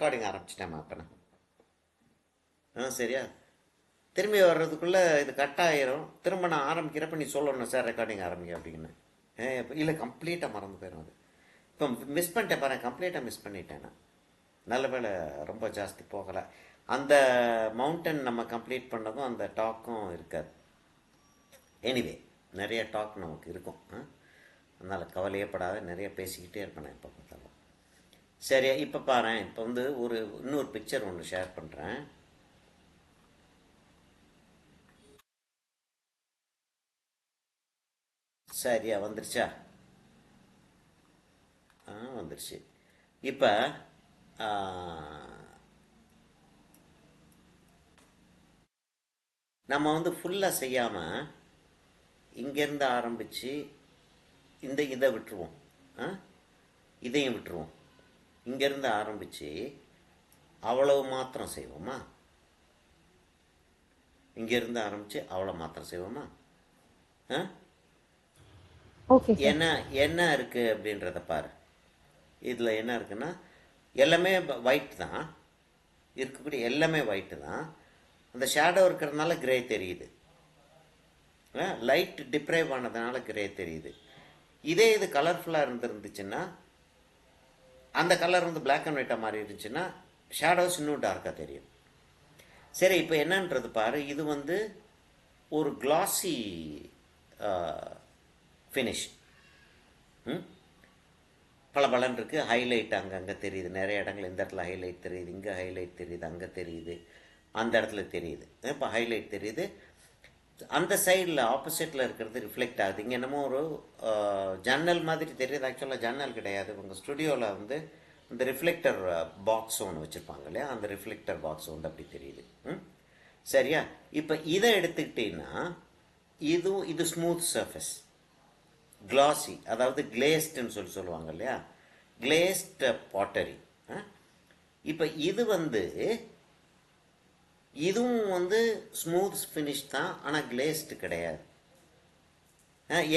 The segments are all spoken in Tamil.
ரெக்கார்டிங் ஆரம்பிச்சிட்டேன் அப்போ சரியா திரும்பி வர்றதுக்குள்ளே இது கட் ஆயிரும். திரும்ப நான் ஆரம்பிக்கிறப்ப நீ சொல்லணும் சார் ரெக்கார்டிங் ஆரம்பிங்க அப்படின்னு. இல்லை கம்ப்ளீட்டாக மறந்து போயிடும் அது. இப்போ மிஸ் பண்ணிட்டேன் பாரு, கம்ப்ளீட்டாக மிஸ் பண்ணிட்டேன் நான். நல்ல வேளை ரொம்ப ஜாஸ்தி போகலை. அந்த மவுண்டன் நம்ம கம்ப்ளீட் பண்ணதும் அந்த டாக்கும் இருக்காது. எனிவே நிறைய டாக் நமக்கு இருக்கும். அதனால் கவலையே படாத, நிறைய பேசிக்கிட்டே இருப்பேன் நான் இப்போ பார்த்தாலும். சரியா இப்போ பாரு, இப்போ வந்து இன்னொரு பிக்சர் ஒன்று ஷேர் பண்ணுறேன். சரியா வந்துருச்சா? வந்துருச்சு. இப்போ நம்ம வந்து ஃபுல்லாக செய்யாமல் இங்கேருந்து ஆரம்பித்து இதை விட்டுருவோம். இதையும் விட்டுருவோம். இங்கேருந்து ஆரம்பித்து அவ்வளவு மாத்திரம் செய்வோமா? இங்கேருந்து ஆரம்பித்து அவ்வளோ மாத்திரம் செய்வோமா? என்ன இருக்குது அப்படின்றத பாரு. இதில் என்ன இருக்குன்னா எல்லாமே ஒயிட் தான் இருக்கக்கூடிய, எல்லாமே ஒயிட்டு தான். அந்த ஷேடோ இருக்கிறதுனால கிரே தெரியுது, லைட் டிப்ரைவ் ஆனதுனால கிரே தெரியுது. இதே இது கலர்ஃபுல்லாக இருந்துருந்துச்சுன்னா, அந்த கலர் வந்து பிளாக் அண்ட் ஒயிட்டாக மாறி இருந்துச்சுன்னா ஷேடோஸ் இன்னும் டார்க்காக தெரியும். சரி இப்போ என்னன்றது பாரு. இது வந்து ஒரு கிளாஸி ஃபினிஷ். பல பலன் இருக்குது. ஹைலைட் அங்கங்கே தெரியுது, நிறைய இடங்கள். இந்த இடத்துல ஹைலைட் தெரியுது, இங்கே ஹைலைட் தெரியுது, அங்கே தெரியுது, அந்த இடத்துல தெரியுது. இப்போ ஹைலைட் தெரியுது. அந்த சைடில் ஆப்போசிட்டில் இருக்கிறது ரிஃப்ளெக்ட் ஆகுது. இங்கே என்னமோ ஒரு ஜன்னல் மாதிரி தெரியுது. ஆக்சுவலாக ஜன்னல் கிடையாது. உங்கள் ஸ்டுடியோவில் வந்து இந்த ரிஃப்ளெக்டர் பாக்ஸ் ஒன்று வச்சுருப்பாங்க இல்லையா, அந்த ரிஃப்ளெக்டர் பாக்ஸ் வந்து அப்படி தெரியுது. சரியா? இப்போ இதை எடுத்துக்கிட்டீங்கன்னா இது ஸ்மூத் சர்ஃபேஸ், கிளாசி, அதாவது கிளேஸ்டுன்னு சொல்லுவாங்க இல்லையா, கிளேஸ்ட் பாட்டரி. இப்போ இது வந்து இதுவும் வந்து ஸ்மூத் ஃபினிஷ் தான், ஆனால் கிளேஸ்டு கிடையாது.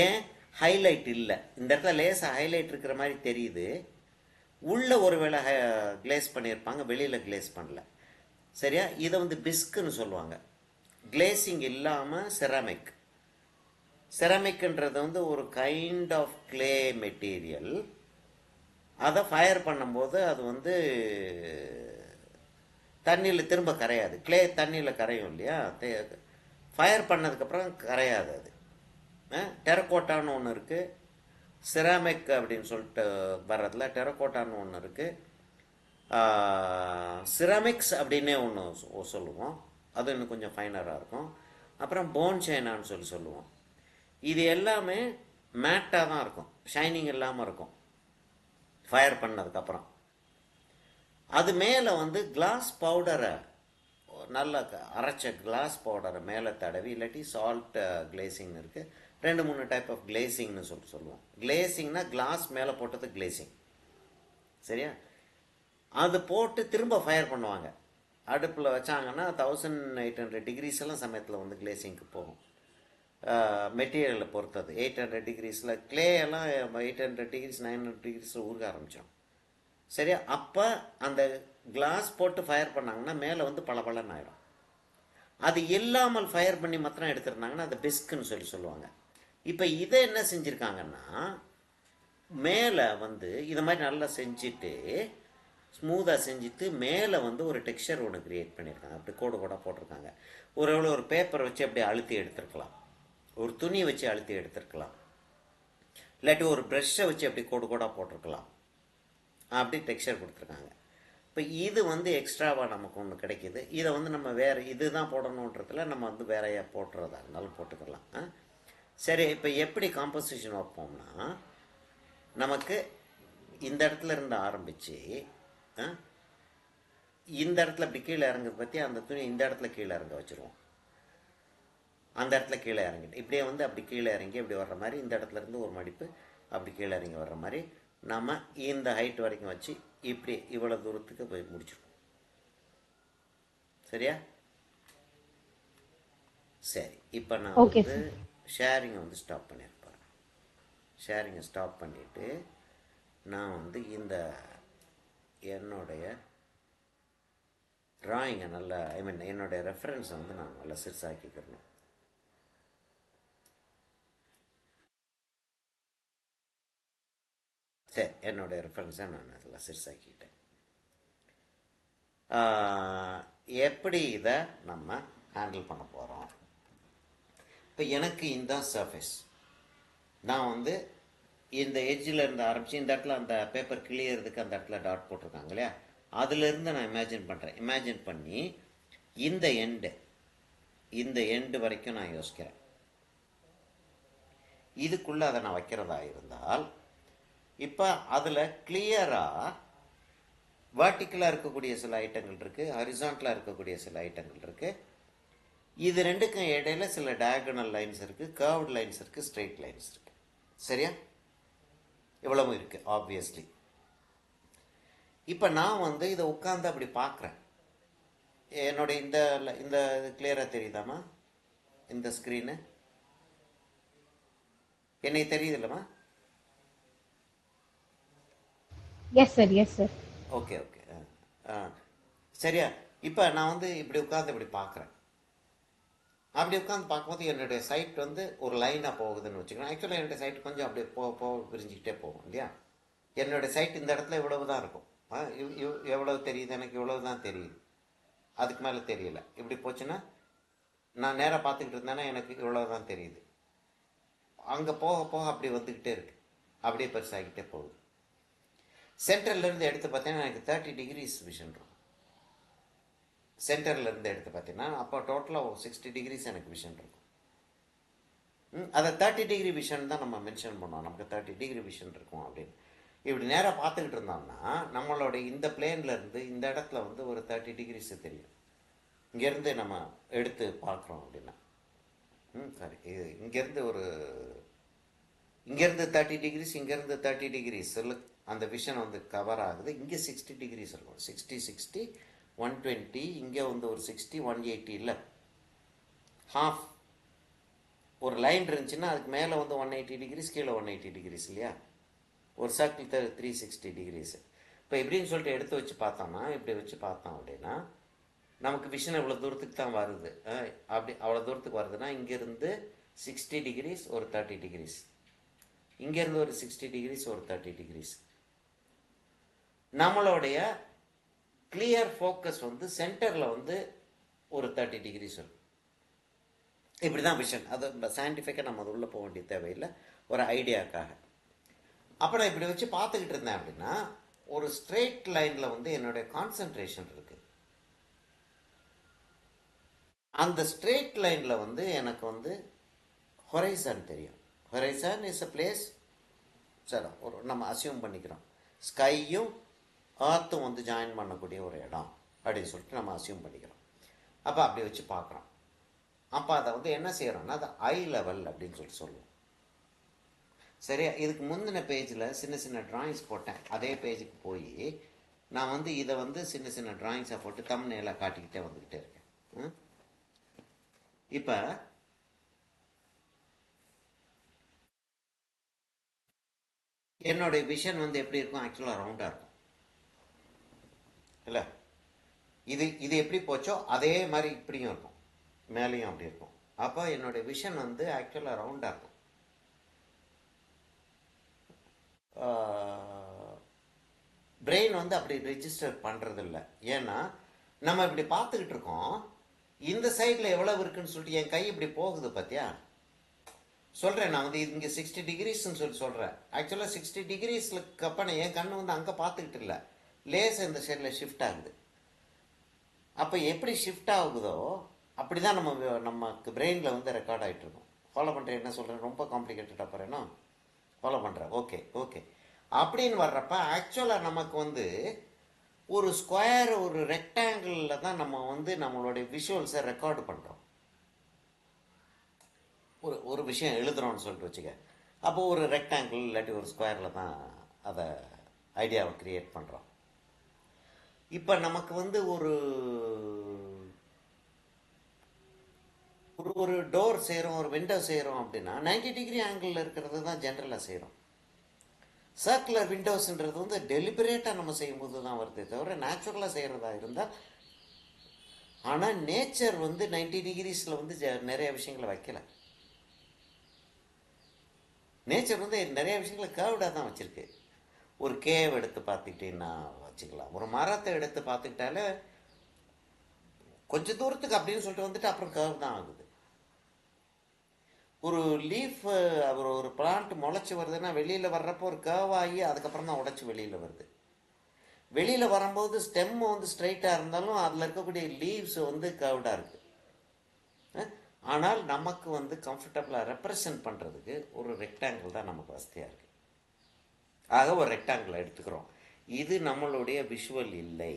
ஏன்? ஹைலைட் இல்லை. இந்த இடத்துல லேசாக ஹைலைட் இருக்கிற மாதிரி தெரியுது. உள்ளே ஒருவேளை கிளேஸ் பண்ணியிருப்பாங்க, வெளியில் கிளேஸ் பண்ணல. சரியா? இதை வந்து பிஸ்க்குன்னு சொல்லுவாங்க. கிளேசிங் இல்லாமல் செராமிக். செராமிக்ன்றது வந்து ஒரு கைண்ட் ஆஃப் கிளே மெட்டீரியல். அதை ஃபயர் பண்ணும்போது அது வந்து தண்ணியில் திரும்ப கரையாது. கிளே தண்ணியில் கரையும் இல்லையா, ஃபயர் பண்ணதுக்கப்புறம் கரையாது அது. டெரக்கோட்டான்னு ஒன்று இருக்குது, செராமிக் அப்படின்னு சொல்லிட்டு வர்றதுல டெரக்கோட்டான்னு ஒன்று இருக்குது, சிராமிக்ஸ் அப்படின்னே ஒன்று சொல்லுவோம், அது இன்னும் கொஞ்சம் ஃபைனராக இருக்கும். அப்புறம் போன் சைனான்னு சொல்லுவோம். இது எல்லாமே மேட்டாக தான் இருக்கும், ஷைனிங் இல்லாமல் இருக்கும் ஃபயர் பண்ணதுக்கப்புறம். அது மேலே வந்து கிளாஸ் பவுடரை, நல்ல அரைச்ச கிளாஸ் பவுடரை மேலே தடவி, இல்லாட்டி சால்ட் கிளேசிங்னு இருக்குது. 2-3 டைப் ஆஃப் கிளேசிங்னு சொல்லுவோம். கிளேசிங்னா கிளாஸ் மேலே போட்டது கிளேசிங். சரியா? அது போட்டு திரும்ப ஃபயர் பண்ணுவாங்க. அடுப்பில் வச்சாங்கன்னா 1800 டிகிரிஸ் எல்லாம் சமயத்தில் வந்து கிளேசிங்க்கு போகும். மெட்டீரியலை பொறுத்தது 800 டிகிரிஸில், கிளே எல்லாம் 800 டிகிரிஸ் 900 டிகிரிஸில் ஊருக ஆரம்பித்தோம். சரியா? அப்போ அந்த கிளாஸ் போட்டு ஃபயர் பண்ணாங்கன்னா மேலே வந்து பளபளன்னு ஆகிடும். அது இல்லாமல் ஃபயர் பண்ணி மாத்திரம் எடுத்துருந்தாங்கன்னா அது பிஸ்க்குன்னு சொல்லுவாங்க. இப்போ இதை என்ன செஞ்சுருக்காங்கன்னா, மேலே வந்து இது மாதிரி நல்லா செஞ்சுட்டு ஸ்மூத்தாக செஞ்சுட்டு மேலே வந்து ஒரு டெக்ஸ்சர் ஒன்று க்ரியேட் பண்ணியிருக்காங்க. அப்படி கோடு கோடாக போட்டிருக்காங்க. ஒரு பேப்பரை வச்சு அப்படியே அழுத்தி எடுத்துருக்கலாம், ஒரு துணி வச்சு அழுத்தி எடுத்துருக்கலாம், இல்லாட்டி ஒரு ப்ரெஷ்ஷை வச்சு அப்படி கோடு கோடாக போட்டிருக்கலாம். அப்படி டெக்ஸ்சர் கொடுத்துருக்காங்க. இப்போ இது வந்து எக்ஸ்ட்ராவாக நமக்கு ஒன்று கிடைக்கிது. இதை வந்து நம்ம வேறு இது தான் போடணுன்றதில் நம்ம வந்து வேறையா போட்டுறதா இருந்தாலும் போட்டுக்கலாம். சரி, இப்போ எப்படி காம்போசிஷன் வைப்போம்னா, நமக்கு இந்த இடத்துல இருந்து ஆரம்பித்து இந்த இடத்துல இப்படி கீழே இறங்குறது பற்றி அந்த துணி இந்த இடத்துல கீழே இறங்க வச்சுருவோம். அந்த இடத்துல கீழே இறங்கிட்டு இப்படியே வந்து அப்படி கீழே இறங்கி அப்படி வர்ற மாதிரி, இந்த இடத்துல இருந்து ஒரு மடிப்பு அப்படி கீழே இறங்கி வர்ற மாதிரி நம்ம இந்த ஹைட் வரைக்கும் வச்சு இப்படி இவ்வளோ தூரத்துக்கு போய் முடிச்சிருவோம். சரியா? சரி, இப்போ நான் வந்து ஷேரிங்கை வந்து ஸ்டாப் பண்ணியிருப்பேன். ஷேரிங்கை ஸ்டாப் பண்ணிவிட்டு நான் வந்து இந்த என்னுடைய ட்ராயிங்கை நல்லா என்னுடைய ரெஃபரன்ஸை வந்து நான் நல்லா சிறுசாக்கிக்கிறணும். சரி, என்னுடைய ரெஃபரன்ஸை நான் நல்லா சிறுசாக்கிட்டேன். எப்படி இதை நம்ம ஹேண்டில் பண்ண போகிறோம்? இப்போ எனக்கு இந்த சர்ஃபேஸ் நான் வந்து இந்த எட்ஜில் இருந்து ஆரம்பித்து இந்த இடத்துல அந்த பேப்பர் கிளியறதுக்கு அந்த இடத்துல டாட் போட்டிருக்காங்க இல்லையா, அதுலேருந்து நான் இமேஜின் பண்ணி இந்த எண்டு வரைக்கும் நான் யோசிக்கிறேன். இதுக்குள்ளே அதை நான் வைக்கிறதா இருந்தால் இப்போ அதில் கிளியராக வெர்டிக்கலாக இருக்கக்கூடிய சில ஐட்டங்கள் இருக்குது, ஹரிசான்டலாக இருக்கக்கூடிய சில ஐட்டங்கள் இருக்குது. இது ரெண்டுக்கும் இடையில சில டயகனல் லைன்ஸ் இருக்குது, கர்வ்டு லைன்ஸ் இருக்குது, ஸ்ட்ரெயிட் லைன்ஸ் இருக்குது. சரியா? இவ்வளவு இருக்குது ஆப்வியஸ்லி. இப்போ நான் வந்து இதை உட்காந்து அப்படி பார்க்குறேன். என்னுடைய இந்த கிளியராக தெரியுதாம்மா? இந்த ஸ்க்ரீனு என்னை தெரியுது இல்லைம்மா? Yes sir, yes sir. Okay okay. சரியா? இப்போ நான் வந்து இப்படி உட்காந்து இப்படி பார்க்குறேன். அப்படி உட்காந்து பார்க்கும்போது என்னுடைய சைட் வந்து ஒரு லைனாக போகுதுன்னு வச்சுக்கலாம். ஆக்சுவலாக என்னுடைய சைட் கொஞ்சம் அப்படியே பிரிஞ்சுக்கிட்டே போகும் இல்லையா? என்னுடைய சைட் இந்த இடத்துல இவ்வளவு தான் இருக்கும். எவ்வளவு தெரியுது எனக்கு? இவ்வளவு தான் தெரியுது, அதுக்கு மேலே தெரியல. இப்படி போச்சுன்னா நான் நேராக பார்த்துக்கிட்டு இருந்தேன்னா எனக்கு இவ்வளவு தான் தெரியுது. அங்கே போக போக அப்படி வந்துக்கிட்டே இருக்கு, அப்படியே பெருசாகிக்கிட்டே போகுது. சென்டர்லேருந்து எடுத்து பார்த்தீங்கன்னா எனக்கு 30 டிகிரிஸ் விஷன் இருக்கும். சென்டர்லேருந்து எடுத்து பார்த்தீங்கன்னா அப்போ டோட்டலாக 60 டிகிரிஸ் எனக்கு விஷன் இருக்கும். அதை 30 டிகிரி விஷன் தான் நம்ம மென்ஷன் பண்ணுவோம். நமக்கு 30 டிகிரி விஷன் இருக்கும் அப்படின்னு. இப்படி நேராக பார்த்துக்கிட்டு இருந்தோம்னா நம்மளோட இந்த பிளேன்லேருந்து இந்த இடத்துல வந்து ஒரு 30 டிகிரிஸ் தெரியும். இங்கேருந்து நம்ம எடுத்து பார்க்குறோம் அப்படின்னா சாரி, இங்கேருந்து இங்கேருந்து 30 டிகிரிஸ், இங்கேருந்து 30 டிகிரிஸ் அந்த விஷன் வந்து கவர் ஆகுது. இங்கே 60 டிகிரிஸ் இருக்கும். 60 120, இங்கே வந்து ஒரு 60 180 இல்லை, ஹாஃப். ஒரு லைன் இருந்துச்சுன்னா அதுக்கு மேலே வந்து 180 டிகிரிஸ், கீழே 180 டிகிரிஸ் இல்லையா? ஒரு சர்க்கிள் 360 டிகிரிஸ். இப்போ எப்படின்னு சொல்லிட்டு எடுத்து வச்சு பார்த்தோம்னா, இப்படி வச்சு பார்த்தோம் அப்படின்னா நமக்கு விஷன் எவ்வளோ தூரத்துக்கு தான் வருது. அப்படி அவ்வளோ தூரத்துக்கு வருதுன்னா இங்கேருந்து 60 டிகிரிஸ் ஒரு 30 டிகிரிஸ், இங்கேருந்து ஒரு 60 டிகிரிஸ் ஒரு 30 டிகிரிஸ். நம்மளுடைய கிளியர் ஃபோக்கஸ் வந்து சென்டரில் வந்து ஒரு 30 டிகிரிஸ் இருக்கும். இப்படி தான் விஷன். அது சயின்டிஃபிக்காக நம்ம அது உள்ளே போக வேண்டிய தேவையில்லை, ஒரு ஐடியாக்காக. அப்போ நான் இப்படி வச்சு பார்த்துக்கிட்டு இருந்தேன் அப்படின்னா ஒரு ஸ்ட்ரெயிட் லைனில் வந்து என்னுடைய கான்சன்ட்ரேஷன் இருக்குது. அந்த ஸ்ட்ரெயிட் லைனில் வந்து எனக்கு வந்து ஹொரைசான் தெரியும். Horizon is a place. Sir ஒரு நம்ம அசியூம் பண்ணிக்கிறோம் ஸ்கையும் ஏர்த்தும் வந்து ஜாயின் பண்ணக்கூடிய ஒரு இடம் அப்படின்னு சொல்லிட்டு நம்ம அசியூம் பண்ணிக்கிறோம். அப்போ அப்படி வச்சு பார்க்குறோம். அப்போ அதை வந்து என்ன செய்கிறோம்னா அது ஐ லெவல் அப்படின்னு சொல்லிட்டு சொல்லுவோம். சரியா? இதுக்கு முந்தின பேஜில் சின்ன சின்ன ட்ராயிங்ஸ் போட்டேன். அதே பேஜுக்கு போய் நான் வந்து இதை வந்து சின்ன சின்ன ட்ராயிங்ஸை போட்டு தம்ப்நெயிலாக காட்டிக்கிட்டே வந்துக்கிட்டே இருக்கேன். இப்போ என்னுடைய விஷன் வந்து எப்படி இருக்கும்? ஆக்சுவலாக ரவுண்டாக இருக்கும் இல்லை? இது எப்படி போச்சோ அதே மாதிரி இப்படியும் இருக்கும், மேலேயும் அப்படி இருக்கும். அப்போ என்னுடைய விஷன் வந்து ஆக்சுவலாக ரவுண்டாக இருக்கும். பிரெயின் வந்து அப்படி ரெஜிஸ்டர் பண்ணுறதில்ல. ஏன்னா நம்ம இப்படி பார்த்துக்கிட்டு இருக்கோம், இந்த சைடில் எவ்வளவு இருக்குன்னு சொல்லிட்டு என் கை இப்படி போகுது பார்த்தியா? சொல்கிறேன் நான் வந்து இங்கே 60 டிகிரிஸ்ன்னு சொல்லி சொல்கிறேன். ஆக்சுவலாக 60 டிகிரிஸ்க்கு அப்போ என் கண்ணு வந்து அங்கே பார்த்துக்கிட்டு இல்லை, லேசாக இந்த சைடில் ஷிஃப்ட் ஆகுது. அப்போ எப்படி ஷிஃப்ட் ஆகுதோ அப்படி தான் நமக்கு பிரெயினில் வந்து ரெக்கார்ட் ஆகிட்டு இருக்கும். ஃபாலோ பண்ணுறேன், என்ன சொல்கிறேன்? ரொம்ப காம்ப்ளிகேட்டடாக போகிறேன்னா ஃபாலோ பண்ணுறேன். ஓகே ஓகே அப்படின்னு வர்றப்ப ஆக்சுவலாக நமக்கு வந்து ஒரு ஸ்கொயர் ஒரு ரெக்டாங்கிளில் தான் நம்ம வந்து நம்மளுடைய விஷுவல்ஸை ரெக்கார்டு பண்ணுறோம். ஒரு விஷயம் எழுதுகிறோன்னு சொல்லிட்டு வச்சுக்க. அப்போது ஒரு ரெக்டாங்கிள் இல்லாட்டி ஒரு ஸ்கொயரில் தான் அதை ஐடியாவை க்ரியேட் பண்ணுறோம். இப்போ நமக்கு வந்து ஒரு டோர் செய்கிறோம், ஒரு விண்டோ செய்கிறோம் அப்படின்னா 90 டிகிரி ஆங்கிளில் இருக்கிறது தான் ஜென்ரலாக செய்கிறோம். சர்க்குலர் விண்டோஸ்ன்றது வந்து டெலிபரேட்டாக நம்ம செய்யும்போது தான் வருதே தவிர நேச்சுரலாக செய்கிறதா இருந்தால் ஆனால் நேச்சர் வந்து 90 டிகிரிஸில் வந்து நிறைய விஷயங்களை வைக்கல. நேச்சர் வந்து நிறைய விஷயங்களை கேர்வ்டாக தான் வச்சுருக்கு. ஒரு கேவ் எடுத்து பார்த்துக்கிட்டீங்கன்னா வச்சுக்கலாம், ஒரு மரத்தை எடுத்து பார்த்துக்கிட்டாலே கொஞ்சம் தூரத்துக்கு அப்படின்னு சொல்லிட்டு வந்துட்டு அப்புறம் கேர்வ் தான் ஆகுது. ஒரு லீஃப் ஒரு பிளான்ட் முளைச்சி வருதுன்னா வெளியில் வர்றப்போ ஒரு கேர்வ் ஆகி அதுக்கப்புறம் தான் உடச்சி வெளியில் வருது. வெளியில் வரும்போது ஸ்டெம் வந்து ஸ்ட்ரைட்டாக இருந்தாலும் அதில் இருக்கக்கூடிய லீவ்ஸ் வந்து கேர்வ்டாக இருக்குது. ஆனால் நமக்கு வந்து கம்ஃபர்டபுளாக ரெப்ரசன்ட் பண்ணுறதுக்கு ஒரு ரெக்டாங்கிள் தான் நமக்கு வசதியாக இருக்குது. ஆக ஒரு ரெக்டாங்கிள் எடுத்துக்கிறோம். இது நம்மளுடைய விஷுவல் இல்லை,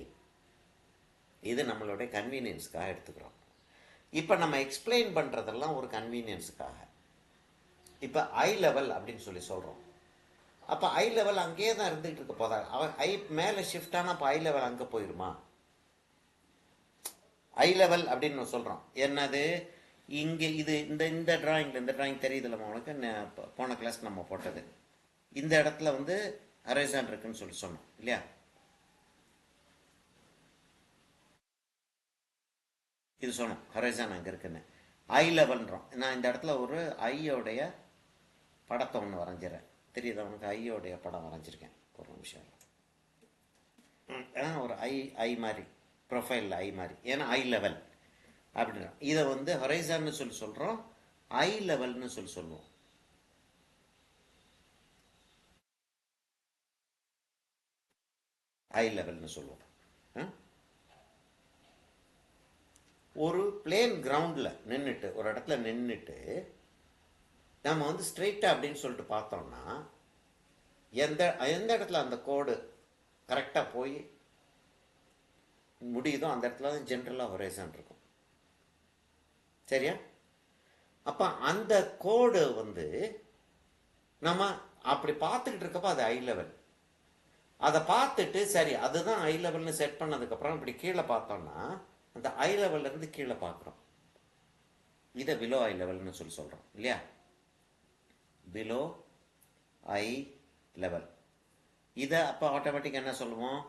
இது நம்மளுடைய கன்வீனியன்ஸுக்காக எடுத்துக்கிறோம். இப்போ நம்ம எக்ஸ்பிளைன் பண்ணுறதெல்லாம் ஒரு கன்வீனியன்ஸுக்காக. இப்போ ஐ லெவல் அப்படின்னு சொல்லி சொல்கிறோம். அப்போ ஐ லெவல் அங்கேயே தான் இருந்துகிட்டு இருக்க போதா? அவன் ஐ மேலே ஷிஃப்ட் ஆனால் அப்போ ஐ லெவல் அங்கே போயிடுமா? ஐ லெவல் அப்படின்னு சொல்கிறோம். என்னது இங்கே இது இந்த டிராயிங்கில், இந்த டிராயிங் தெரியுதுல்ல உனக்கு, போன கிளாஸ் நம்ம போட்டது. இந்த இடத்துல வந்து ஹரைசான் இருக்குன்னு சொல்லி சொன்னோம் இல்லையா? இது சொன்னோம் ஹரைசான் அங்கே இருக்குன்னு. ஐ லெவல்ன்றோம். நான் இந்த இடத்துல ஒரு ஐயோடைய படத்தை ஒன்று வரைஞ்சிடறேன். தெரியுதா உனக்கு? ஐயோடைய படம் வரைஞ்சிருக்கேன். ஒரு நிமிஷம். ஒரு ஐ மாதிரி, ப்ரொஃபைலில் ஐ மாதிரி. ஏன்னா ஐ லெவல் அப்படின்னா இதை வந்து ஹொரைசான்னு சொல்லி சொல்கிறோம், ஐ லெவல்னு சொல்லி சொல்லுவோம். ஐ லெவல்னு சொல்லுவோம். ஒரு பிளேன் கிரவுண்டில் நின்றுட்டு, ஒரு இடத்துல நின்றுட்டு நம்ம வந்து ஸ்ட்ரெயிட்டாக அப்படின்னு சொல்லிட்டு பார்த்தோம்னா எந்த இடத்துல அந்த கோடு கரெக்டாக போய் முடியுதோ அந்த இடத்துல தான் ஜென்ரலாக ஹொரைசான் இருக்கும். சரியா? அப்போ அந்த கோடு வந்து நம்ம அப்படி பார்த்துக்கிட்டு இருக்கப்போ அது ஐ லெவல். அதை பார்த்துட்டு சரி அதுதான் ஐ லெவல்னு செட் பண்ணதுக்கப்புறம் இப்படி கீழே பார்த்தோம்னா அந்த ஐ லெவல்லேருந்து கீழே பார்க்குறோம். இதை பிலோ ஐ லெவல்னு சொல்லி சொல்கிறோம் இல்லையா? பிலோ ஐ லெவல். இதை அப்போ ஆட்டோமேட்டிக்காக என்ன சொல்லுவோம்?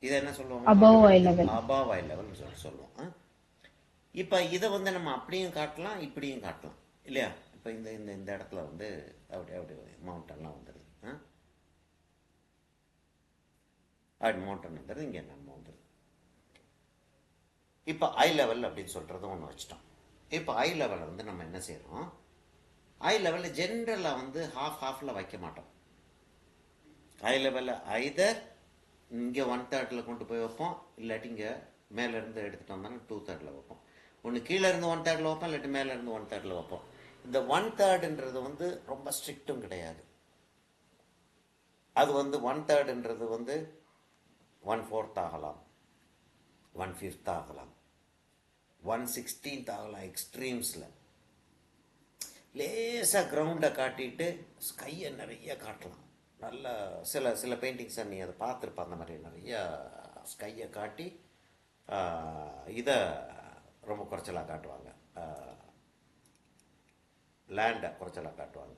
இதை என்ன சொல்லுவோம்? above eye level. above eye levelனு சொல்லி சொல்லுவோம். இப்போ இதை வந்து நம்ம அப்படியும் காட்டலாம், இப்படியும் காட்டலாம் இல்லையா? இப்போ இந்த இடத்துல வந்து அப்படி மவுண்டன்லாம் வந்துடுது. அப்படி மவுண்டன் வந்துடுது, இங்கே நம்ம வந்துடுது. இப்போ ஐ லெவல் அப்படின்னு சொல்கிறது ஒன்று வச்சிட்டோம். இப்போ ஐ லெவலில் வந்து நம்ம என்ன செய்கிறோம்? ஐ லெவலில் ஜென்ரலாக வந்து ஹாஃபில் வைக்க மாட்டோம். ஐ லெவலில் ஐதர் இங்கே 1/3 கொண்டு போய் வைப்போம், இல்லாட்டி இங்கே மேலேருந்து எடுத்துகிட்டு வந்தோம்னா 2/3 வைப்போம். ஒன்று கீழே இருந்து 1/3 வைப்போம், இல்லாட்டி மேலேருந்து 1/3 வைப்போம். இந்த 1/3ன்றது வந்து ரொம்ப ஸ்ட்ரிக்டும் கிடையாது. அது வந்து 1/3ன்றது வந்து 1/4 ஆகலாம், 1/5 ஆகலாம், 1/16 ஆகலாம். எக்ஸ்ட்ரீம்ஸில் லேசாக கிரவுண்டை காட்டிட்டு ஸ்கையை நிறைய காட்டலாம். நல்ல சில பெயிண்டிங்ஸை நீ அதை பார்த்துருப்ப. அந்த மாதிரி நிறைய ஸ்கையை காட்டி இதை ரொம்ப குறைச்சலாக காட்டுவாங்க, லேண்டை குறைச்சலாக காட்டுவாங்க.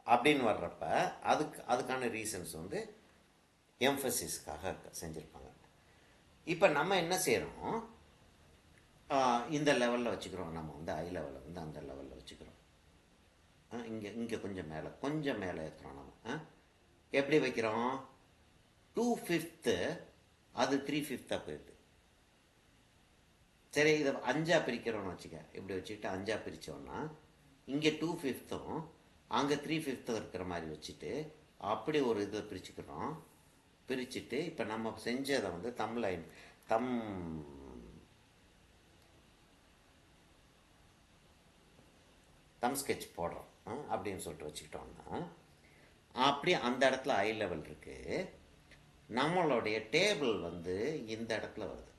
அப்படின்னு வர்றப்ப அதுக்கான ரீசன்ஸ் வந்து எம்ஃபசிஸ்க்காக செஞ்சுருப்பாங்க. இப்போ நம்ம என்ன செய்கிறோம்? இந்த லெவலில் வச்சுக்கிறோம். நம்ம வந்து ஐ லெவலில் வந்து அந்த லெவலில் வச்சுக்கிறோம். இங்கே கொஞ்சம் மேலே ஏற்றுறோம். நம்ம எப்படி வைக்கிறோம்? 2/5 அது 3/5 போயிடுது. சரி, இதை 5 பிரிக்கிறோன்னு வச்சுக்க. இப்படி வச்சுக்கிட்டு 5 பிரித்தோன்னா இங்கே 2/5 அங்கே 3/5 இருக்கிற மாதிரி வச்சுட்டு அப்படி ஒரு இதை பிரிச்சுக்கிறோம். பிரிச்சுட்டு இப்போ நம்ம செஞ்சதை வந்து தம் ஸ்கெட்ச் போடுறோம் அப்படின்னு சொல்லிட்டு வச்சுக்கிட்டோம்னா அப்படி அந்த இடத்துல ஐ லெவல் இருக்குது. நம்மளுடைய டேபிள் வந்து இந்த இடத்துல வருது.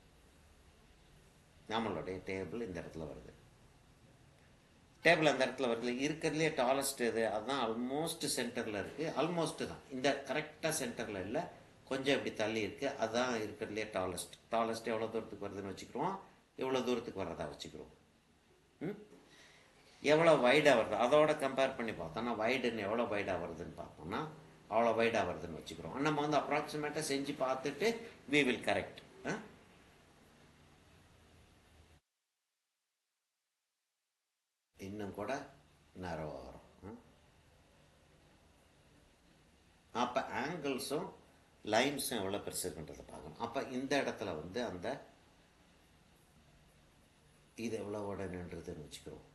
நம்மளுடைய டேபிள் இந்த இடத்துல வருது. டேபிள் அந்த இடத்துல வருது. இருக்கிறதுலே டாலஸ்ட் இது அதுதான் ஆல்மோஸ்ட் சென்டரில் இருக்குது. ஆல்மோஸ்ட் தான், இந்த கரெக்டாக சென்டரில் இல்லை, கொஞ்சம் இப்படி தள்ளி இருக்குது. அதுதான் இருக்கிறதுலே டாலஸ்ட் எவ்வளோ தூரத்துக்கு வருதுன்னு வச்சுக்கிறோம், எவ்வளோ தூரத்துக்கு வர்றதா வச்சுக்கிறோம். எவ்வளோ வைடாக வருது அதோட கம்பேர் பண்ணி பார்த்தோம்னா வைடுன்னு எவ்வளோ வைடாக வருதுன்னு பார்த்தோம்னா அவ்வளோ வைடாக வருதுன்னு வச்சுக்கிறோம். நம்ம வந்து அப்ராக்சிமேட்டாக செஞ்சு பார்த்துட்டு வி வில் கரெக்ட். இன்னும் கூட நேரோவாக வரும். அப்போ ஆங்கிள்ஸும் லைன்ஸும் எவ்வளோ பெருசு இருக்குன்றதை பார்க்கணும். அப்போ இந்த இடத்துல வந்து அந்த இது எவ்வளோவோட நின்றுதுன்னு வச்சுக்கிறோம்.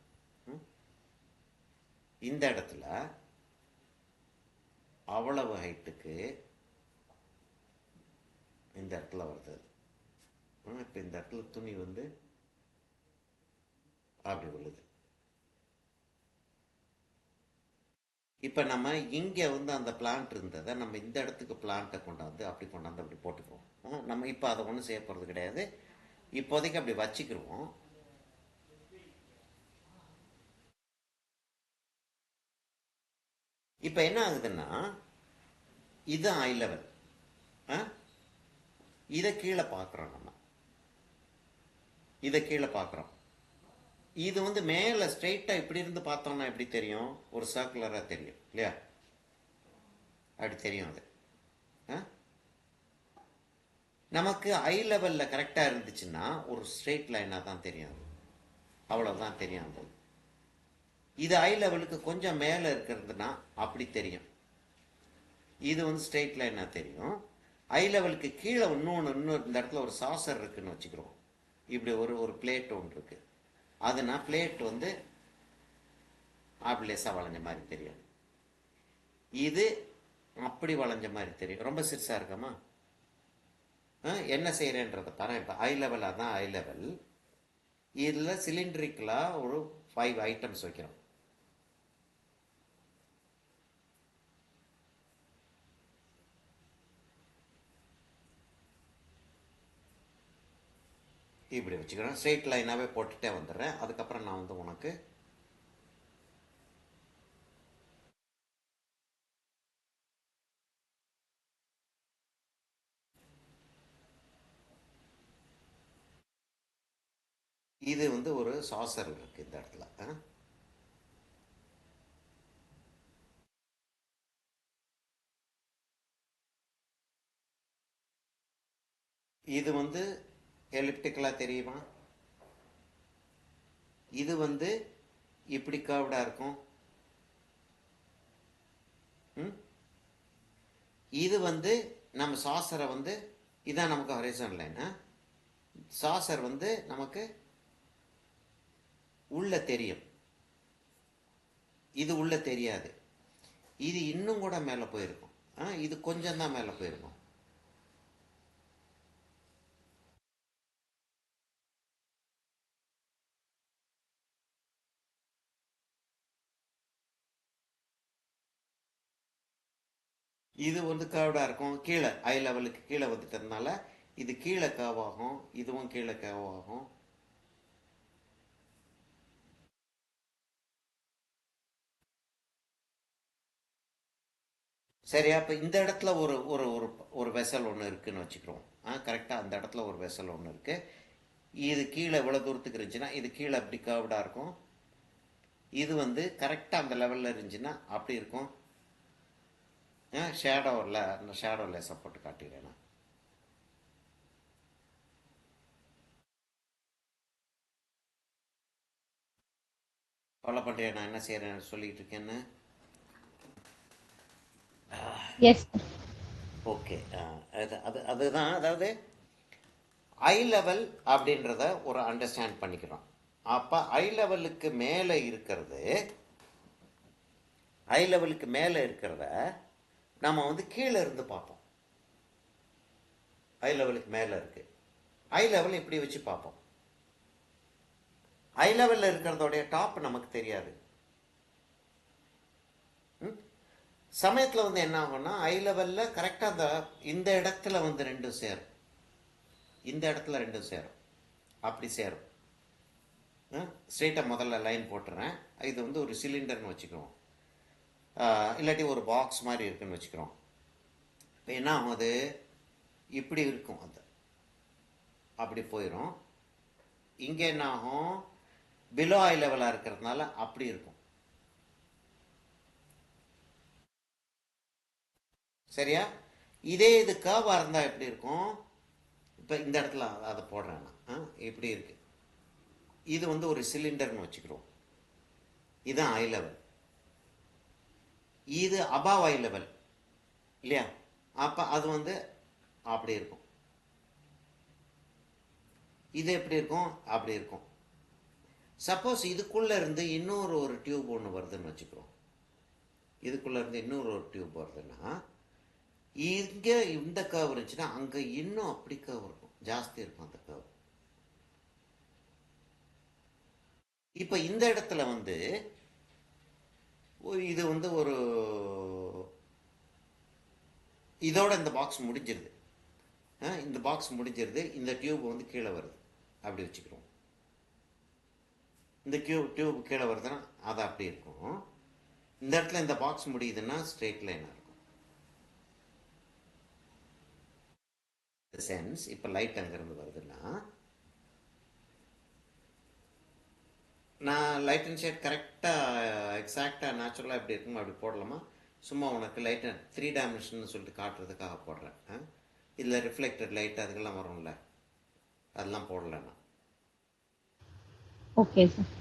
இந்த இடத்துல அவ்வளவு ஹைட்டுக்கு இந்த இடத்துல வருது. இப்போ இந்த இடத்துல துணி வந்து அப்படி விழுது. இப்போ நம்ம இங்கே வந்து அந்த பிளான்ட் இருந்ததை நம்ம இந்த இடத்துக்கு பிளான்ட்டை கொண்டாந்து அப்படி போட்டுக்குவோம். நம்ம இப்போ அதை ஒன்றும் செய்ய போகிறது கிடையாது. இப்போதைக்கு அப்படி வச்சுக்கிடுவோம். இப்போ என்ன ஆகுதுன்னா, இது ஐ லெவல், இதை கீழே பார்க்குறோம். நம்ம இதை கீழே பார்க்குறோம். இது வந்து மேலே ஸ்ட்ரெயிட்டாக இப்படி இருந்து பார்த்தோம்னா எப்படி தெரியும்? ஒரு சர்க்குலராக தெரியும் இல்லையா? அப்படி தெரியும். அது நமக்கு ஐ லெவலில் கரெக்டாக இருந்துச்சுன்னா ஒரு ஸ்ட்ரெயிட் லைனாக தான் தெரியும். அது அவ்வளோதான் தெரியும். அது இது ஐ லெவலுக்கு கொஞ்சம் மேலே இருக்கிறதுனா அப்படி தெரியும். இது வந்து ஸ்ட்ரெயிட் லைனாக தெரியும். ஐ லெவலுக்கு கீழே இன்னொரு இந்த இடத்துல ஒரு சாசர் இருக்குன்னு வச்சுக்கிறோம். இப்படி ஒரு பிளேட் ஒன்று இருக்கு. அதுனா பிளேட் வந்து அப்படி லேசாக வளைஞ்ச மாதிரி தெரியும். இது அப்படி வளைஞ்ச மாதிரி தெரியும். ரொம்ப சிறுசாக இருக்கமா? என்ன செய்கிறேன்றதை பாரு. இப்போ ஐ லெவலாக தான் ஐ லெவல். இதில் சிலிண்ட்ரிக்கலாக ஒரு 5 ஐட்டம்ஸ் வைக்கிறோம். இப்படி வச்சுக்கிறேன். ஸ்ட்ரெயிட் லைனாகவே போட்டுகிட்டே வந்துடுறேன். அதுக்கப்புறம் நான் வந்து உனக்கு இது வந்து ஒரு சாசர் இருக்கு இந்த இடத்துல. இது வந்து எலிப்டிக்கலாக தெரியுமா? இது வந்து இப்படி கர்வ்டா இருக்கும். இது வந்து நம்ம சாசரை வந்து இதான் நமக்கு ஹரிசான் லைன். சாசர் வந்து நமக்கு உள்ள தெரியும். இது உள்ள தெரியாது. இது இன்னும் கூட மேலே போயிருக்கும். இது கொஞ்சம் தான் மேலே போயிருக்கும். இது வந்து கர்வ்டாக இருக்கும். கீழே ஐ லெவலுக்கு கீழே வந்துட்டதுனால இது கீழே கர்வ் ஆகும். இதுவும் கீழே கர்வ் ஆகும். சரியா? அப்போ இந்த இடத்துல ஒரு ஒரு ஒரு ஒரு வெசல் ஒன்று இருக்குன்னு வச்சுக்கிறோம். கரெக்டாக அந்த இடத்துல ஒரு வெசல் ஒன்று இருக்கு. இது கீழே இவ்வளோ தூரத்துக்கு இருந்துச்சுன்னா இது கீழே அப்படி கர்வ்டாக இருக்கும். இது வந்து கரெக்டாக அந்த லெவலில் இருந்துச்சுன்னா அப்படி இருக்கும். ஷேடோவில் அந்த ஷேடோ லேசாக போட்டு காட்டிடுறேன் நான். ஃபாலோ பண்ணுறேன். நான் என்ன செய்கிறேன் சொல்லிட்டு இருக்கேன்னு. S okay. அதுதான். அதாவது ஐ லெவல் அப்படின்றத ஒரு அண்டர்ஸ்டாண்ட் பண்ணிக்கிறோம். அப்போ ஐ லெவலுக்கு மேலே இருக்கிறது, ஐ லெவலுக்கு மேலே இருக்கிறத நம்ம வந்து கீழே இருந்து பார்ப்போம். ஐ லெவலுக்கு மேலே இருக்கு. ஐ லெவல் இப்படி வச்சு பார்ப்போம். ஐ லெவலில் இருக்கிறதோடைய டாப் நமக்கு தெரியாது. சமயத்தில் வந்து என்ன ஆகும்னா ஐ லெவலில் கரெக்டாக இந்த இடத்துல வந்து ரெண்டும் சேரும். இந்த இடத்துல ரெண்டும் சேரும். அப்படி சேரும். ஸ்ட்ரெயிட்டாக முதல்ல லைன் போட்டுறேன். இது வந்து ஒரு சிலிண்டர்னு வச்சுக்கிறோம். இல்லாட்டி ஒரு பாக்ஸ் மாதிரி இருக்குன்னு வச்சுக்கிறோம். இப்போ என்ன ஆகும்? அது இப்படி இருக்கும். அது அப்படி போயிடும். இங்கே என்ன ஆகும்? பிலோ ஐ லெவலாக இருக்கிறதுனால அப்படி இருக்கும். சரியா? இதே இது கர்வாக இருந்தால் எப்படி இருக்கும்? இப்போ இந்த இடத்துல அதை போடுறேன் நான். இப்படி இருக்கு. இது வந்து ஒரு சிலிண்டர்னு வச்சுக்கிறோம். இதுதான் ஐ லெவல், இது அபாவ் ஐ லெவல் இல்லையா? அப்போ அது வந்து அப்படி இருக்கும். இது எப்படி இருக்கும்? அப்படி இருக்கும். சப்போஸ் இதுக்குள்ளே இருந்து இன்னொரு ஒரு டியூப் ஒன்று வருதுன்னு வச்சுக்கிறோம். இதுக்குள்ளே இருந்து இன்னொரு ஒரு டியூப் வருதுன்னா இங்கே இந்த கர்வ் இருந்துச்சுன்னா அங்கே இன்னும் அப்படி கர்வ் இருக்கும், ஜாஸ்தி இருக்கும் அந்த கர்வ். இப்போ இந்த இடத்துல வந்து இது வந்து ஒரு இதோட இந்த பாக்ஸ் முடிஞ்சிருது. இந்த பாக்ஸ் முடிஞ்சிருது, இந்த டியூப் வந்து கீழே வருது, அப்படி வச்சுக்கிறோம். இந்த டியூப் கீழே வருதுன்னா அது அப்படி இருக்கும். இந்த இடத்துல இந்த பாக்ஸ் முடியுதுன்னா ஸ்ட்ரெயிட் லைனாக இருக்கும். சென்ஸ் இப்போ லைட் அங்கேருந்து வருதுன்னா நான் லைட் அண்ட் ஷேட் கரெக்டாக எக்ஸாக்டாக நேச்சுரலாக எப்படி இருக்குமோ அப்படி போடலாமா? சும்மா உனக்கு லைட் 3 டைமென்ஷன் சொல்லிட்டு காட்டுறதுக்காக போடுறேன். இதில் ரிஃப்ளெக்டட் லைட் அதுக்கெல்லாம் வரும்ல, அதெல்லாம் போடலண்ணா. Okay sir.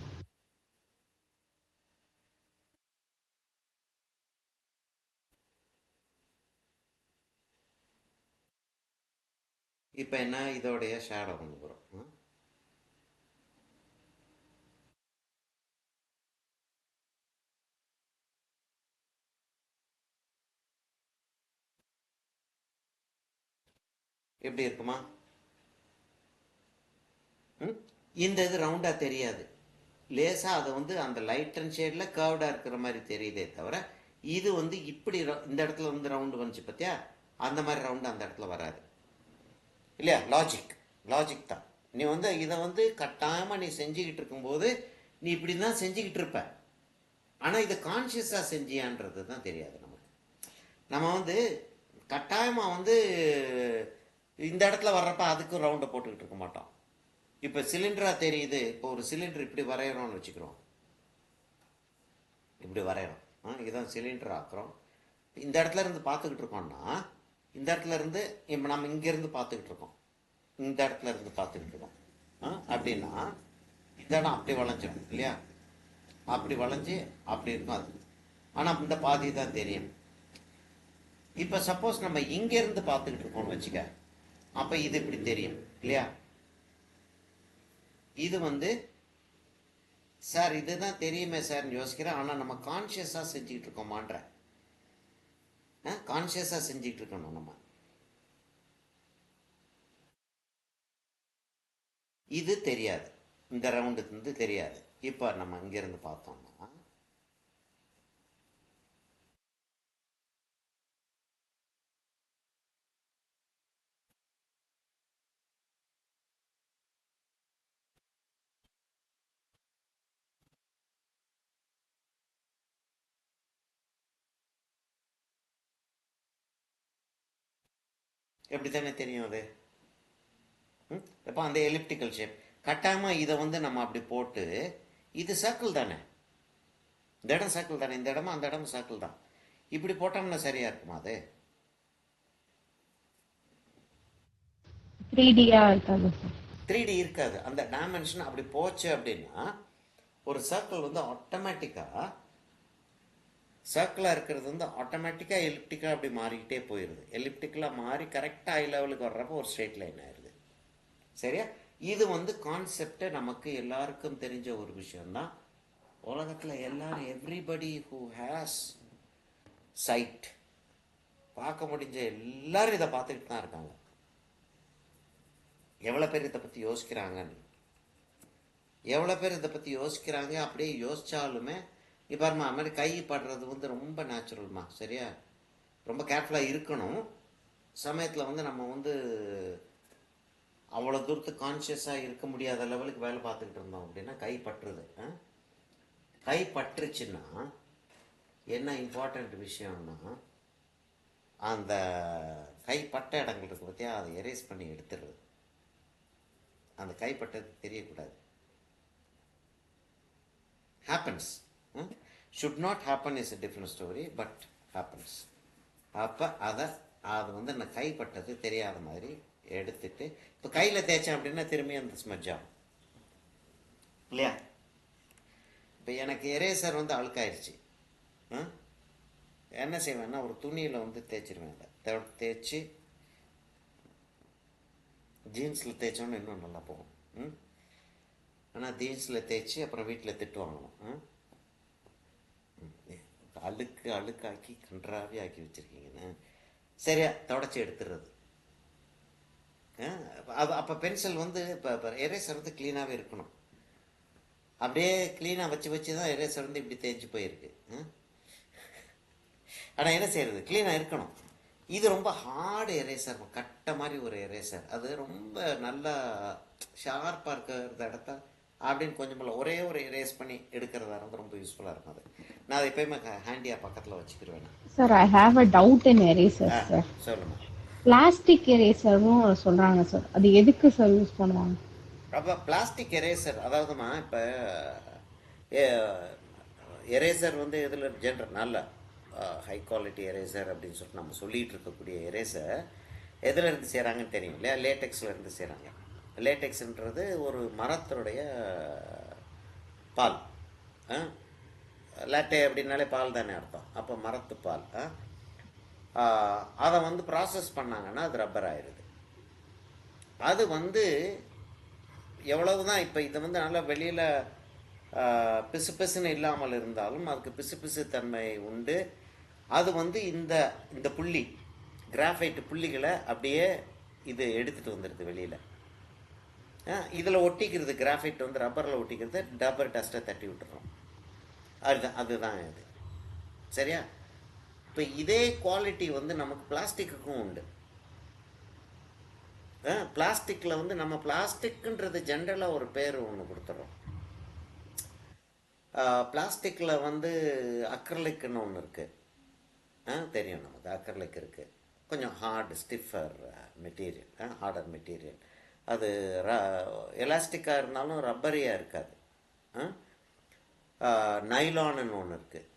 இப்போ என்ன, இதோடைய ஷேடோ கொண்டு போகிறோம். எப்படி இருக்குமா? இந்த இது ரவுண்டாக தெரியாது, லேசாக அதை வந்து அந்த லைட் அண்ட் ஷேடில் கர்வ்டாக இருக்கிற மாதிரி தெரியுதே தவிர இது வந்து இப்படி இந்த இடத்துல வந்து ரவுண்டு வந்துச்சு பார்த்தியா, அந்த மாதிரி ரவுண்டு அந்த இடத்துல வராது இல்லையா? லாஜிக் தான். நீ வந்து இதை வந்து கட்டாயமாக நீ செஞ்சுக்கிட்டு இருக்கும்போது நீ இப்படி தான் செஞ்சுக்கிட்டு இருப்ப. ஆனால் இதை கான்ஷியஸாக செஞ்சியான்றது தான் தெரியாது நமக்கு. நம்ம வந்து கட்டாயமாக வந்து இந்த இடத்துல வர்றப்ப அதுக்கும் ரவுண்டை போட்டுக்கிட்டு இருக்க மாட்டோம். இப்போ சிலிண்டராக தெரியுது, இப்போ ஒரு சிலிண்டர் இப்படி வரைகிறோம்னு வச்சுக்கிறோம். இப்படி வரைகிறோம், இதுதான் சிலிண்டர் ஆக்குறோம். இந்த இடத்துல இருந்து பார்த்துக்கிட்டு இருக்கோம்னா இந்த இடத்துல இருந்து இப்போ நம்ம இங்கேருந்து பார்த்துக்கிட்டு இருக்கோம், இந்த இடத்துல இருந்து பார்த்துக்கிட்டு இருக்கோம் அப்படின்னா இந்த இடம் அப்படி வளைஞ்சிடும் இல்லையா? அப்படி வளைஞ்சி அப்படி இருக்கும் அது. ஆனால் இந்த பாதி தான் தெரியும். இப்போ சப்போஸ் நம்ம இங்கேருந்து பார்த்துக்கிட்டு இருக்கோம்னு வச்சுக்க, அப்போ இது இப்படி தெரியும் இல்லையா? இது வந்து சார் இதுதான் தெரியுமே சார்னு யோசிக்கிறேன். ஆனால் நம்ம கான்ஷியஸாக செஞ்சுக்கிட்டு இருக்கோமான்ற, கான்ஷியஸாக செஞ்சுக்கிட்டு இருக்கணும் நம்ம. இது தெரியாது, இந்த ரவுண்டு வந்து தெரியாது. இப்போ நம்ம இங்கேருந்து பார்த்தோம்னா எப்படி தானே தெரியும் அது? இப்போ அந்த எலிப்டிக்கல் ஷேப் கட்டாயமாக இதை வந்து நம்ம அப்படி போட்டு, இது சர்க்கிள் தானே, இந்த இடம் சர்க்கிள் தானே, இந்த இடமும் அந்த இடமும் சர்க்கிள் தான், இப்படி போட்டோம்னா சரியா இருக்குமா? அது 3Dயா இருக்காது சார். 3D இருக்காது. அந்த டைமென்ஷன் அப்படி போச்சு அப்படின்னா ஒரு சர்க்கிள் வந்து ஆட்டோமேட்டிக்காக சர்க்கிளாக இருக்கிறது வந்து ஆட்டோமேட்டிக்காக எலிப்டிக்காக அப்படி மாறிக்கிட்டே போயிடுது. எலிப்டிக்கலாக மாறி கரெக்டாக ஐ லெவலுக்கு வர்றப்போ ஒரு ஸ்ட்ரெயிட் லைன் ஆயிடுது. சரியா? இது வந்து கான்செப்டை நமக்கு எல்லாருக்கும் தெரிஞ்ச ஒரு விஷயம்தான். உலகத்தில் எல்லாரும் எவ்ரிபடி ஹூ ஹேஸ் சைட் பார்க்க முடிஞ்ச எல்லாரும் இதை பார்த்துக்கிட்டு தான் இருக்காங்க. எவ்வளோ பேர் இதை பற்றி யோசிக்கிறாங்கன்னு, எவ்வளோ பேர் இதை பற்றி யோசிக்கிறாங்க. அப்படியே யோசித்தாலுமே பாருமா, அது மாதிரி கை படுறது வந்து ரொம்ப நேச்சுரல்மா, சரியா? ரொம்ப கேர்ஃபுல்லாக இருக்கணும். சமயத்தில் வந்து நம்ம வந்து அவ்வளோ தூரத்துக்கு கான்ஷியஸாக இருக்க முடியாத லெவலுக்கு வேலை பார்த்துக்கிட்டு இருந்தோம் அப்படின்னா கை பற்றுறது. கை பற்றுச்சுன்னா என்ன இம்பார்ட்டண்ட் விஷயம்னா, அந்த கைப்பட்ட இடங்கள் இருக்கு பார்த்தியா, அதை எரேஸ் பண்ணி எடுத்துடுறது. அந்த கைப்பட்டது தெரியக்கூடாது. happens should not happen is a different story, but happens. அப்போ அது வந்து நான் கைப்பட்டது தெரியாத மாதிரி எடுத்துட்டு இப்போ கையில் தேய்ச்சேன் அப்படின்னா திரும்பி அந்த ஸ்மெட்ஜ் ஆகும் இல்லையா? இப்போ எனக்கு எரேசர் வந்து அழுக்காயிருச்சு. என்ன செய்வேன்னா ஒரு துணியில் வந்து தேய்ச்சிருவேன். அதை தேய்ச்சி ஜீன்ஸில் தேய்ச்சோன்னு இன்னும் நல்லா போகும். ஆனால் ஜீன்ஸில் தேய்ச்சி அப்புறம் வீட்டில் திட்டு வாங்கணும். அழுக்காக்கி கன்றாவே ஆக்கி வச்சுருக்கீங்கன்னு சரியா தொடச்சி எடுத்துடுறது. அப்போ பென்சில் வந்து இப்போ எரேசர் வந்து க்ளீனாகவே இருக்கணும். அப்படியே க்ளீனாக வச்சு தான் எரேசர் வந்து இப்படி தேய்ச்சி போயிருக்கு. ஆனால் என்ன செய்யறது, க்ளீனாக இருக்கணும். இது ரொம்ப ஹார்டு எரேசர், கட்டை மாதிரி ஒரு எரேசர். அது ரொம்ப நல்லா ஷார்ப்பாக இருக்கிற இடத்த அப்படின்னு கொஞ்சம் ஒரே ஒரு எரேஸ் பண்ணி எடுக்கிறதா இருந்தால் ரொம்ப யூஸ்ஃபுல்லாக இருக்கும். அது நான் அதை எப்பயுமே ஹேண்டியாக பக்கத்தில் வச்சுக்கிடுவேன். Sir I have a doubt in eraser sir. சொல்லுங்கள். பிளாஸ்டிக் எரேசரும் சொல்கிறாங்க சார், அது எதுக்கு சார் யூஸ் பண்ணுவாங்க? அப்போ பிளாஸ்டிக் எரேசர் அதாவதுமா இப்போ எரேசர் வந்து இதில் ஜென்ரல் நல்ல ஹை குவாலிட்டி எரேசர் அப்படின்னு சொல்லிட்டு நம்ம சொல்லிகிட்டு இருக்கக்கூடிய எரேசர் எதில் இருந்து செய்கிறாங்கன்னு தெரியும் இல்லையா? லேட்டெக்ஸில் இருந்து செய்கிறாங்க. லேட்டெக்ஸ்ன்றது ஒரு மரத்தினுடைய பால். லேட்டே அப்படின்னாலே பால் தானே அர்த்தம். அப்போ மரத்து பால். அதை வந்து ப்ராசஸ் பண்ணாங்கன்னா அது ரப்பர் ஆயிடுது. அது வந்து எவ்வளவு தான் இப்போ இதை வந்து நல்லா வெளியில் பிசு பிசுன்னு இல்லாமல் இருந்தாலும் அதுக்கு பிசு பிசு தன்மை உண்டு. அது வந்து இந்த இந்த புள்ளி கிராஃபைட் புள்ளிகளை அப்படியே இது எடுத்துகிட்டு வந்துடுது வெளியில். இதில் ஒட்டிக்கிறது கிராஃபைட் வந்து ரப்பரில் ஒட்டிக்கிறது, ரப்பர் டஸ்ட்டை தட்டி விட்டுறோம். அதுதான் இது சரியா? இப்போ இதே குவாலிட்டி வந்து நமக்கு பிளாஸ்டிக்குக்கும் உண்டு. பிளாஸ்டிக்கில் வந்து நம்ம பிளாஸ்டிக்ன்றது ஜென்ரலாக ஒரு பேர் ஒன்று கொடுத்துட்றோம். பிளாஸ்டிக்கில் வந்து அக்ரலிக்னு ஒன்று இருக்குது. தெரியும் நமக்கு அக்ரலிக் இருக்குது. கொஞ்சம் hard stiffer material, harder material. அது எலாஸ்டிக்காக இருந்தாலும் ரப்பரியாக இருக்காது. நைலான்னு ஒன்று இருக்குது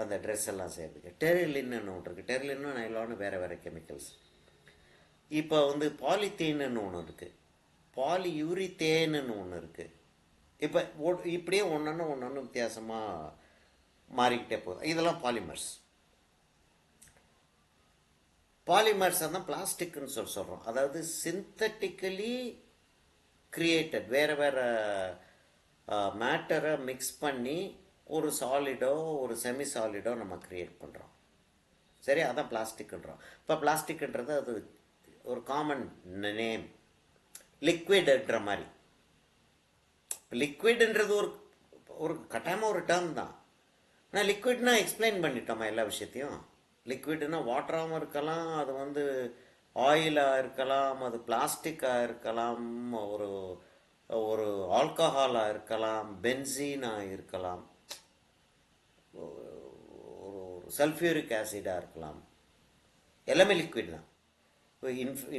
அந்த ட்ரெஸ் எல்லாம் செய்யறதுக்கு. டெரிலின்னு ஒன்று இருக்குது. டெரிலின்னு நைலானு வேறு வேறு கெமிக்கல்ஸ். இப்போ வந்து பாலித்தீன்னு ஒன்று இருக்குது, பாலியூரித்தேன்னு ஒன்று இருக்குது. இப்போ இப்படியே ஒன்று வித்தியாசமாக மாறிக்கிட்டே போகுது. இதெல்லாம் பாலிமர்ஸ். பாலிமர்ஸை தான் பிளாஸ்டிக்னு சொல்கிறோம். அதாவது சிந்தட்டிக்கலி கிரியேட்டட், வேறு வேறு மேட்டரை மிக்ஸ் பண்ணி ஒரு சாலிடோ ஒரு செமி சாலிடோ நம்ம க்ரியேட் பண்ணுறோம். சரி, அதான் பிளாஸ்டிக்ன்றோம். இப்போ பிளாஸ்டிக்ன்றது அது ஒரு காமன் நேம். லிக்விட்ன்ற மாதிரி. லிக்விட்ன்றது ஒரு ஒரு கட்டாயமாக ஒரு டேர்ம் தான். ஆனால் லிக்விட்னா எக்ஸ்பிளைன் பண்ணிட்டோமா எல்லா விஷயத்தையும்? லிக்விட்னா வாட்டராகவும் இருக்கலாம், அது வந்து ஆயிலாக இருக்கலாம், அது பிளாஸ்டிக்காக இருக்கலாம், ஒரு ஒரு ஆல்கஹாலாக இருக்கலாம், பென்சீனாக இருக்கலாம், ஒரு சல்ஃபியூரிக் ஆசிடாக இருக்கலாம். எல்லாமே லிக்விட் தான்.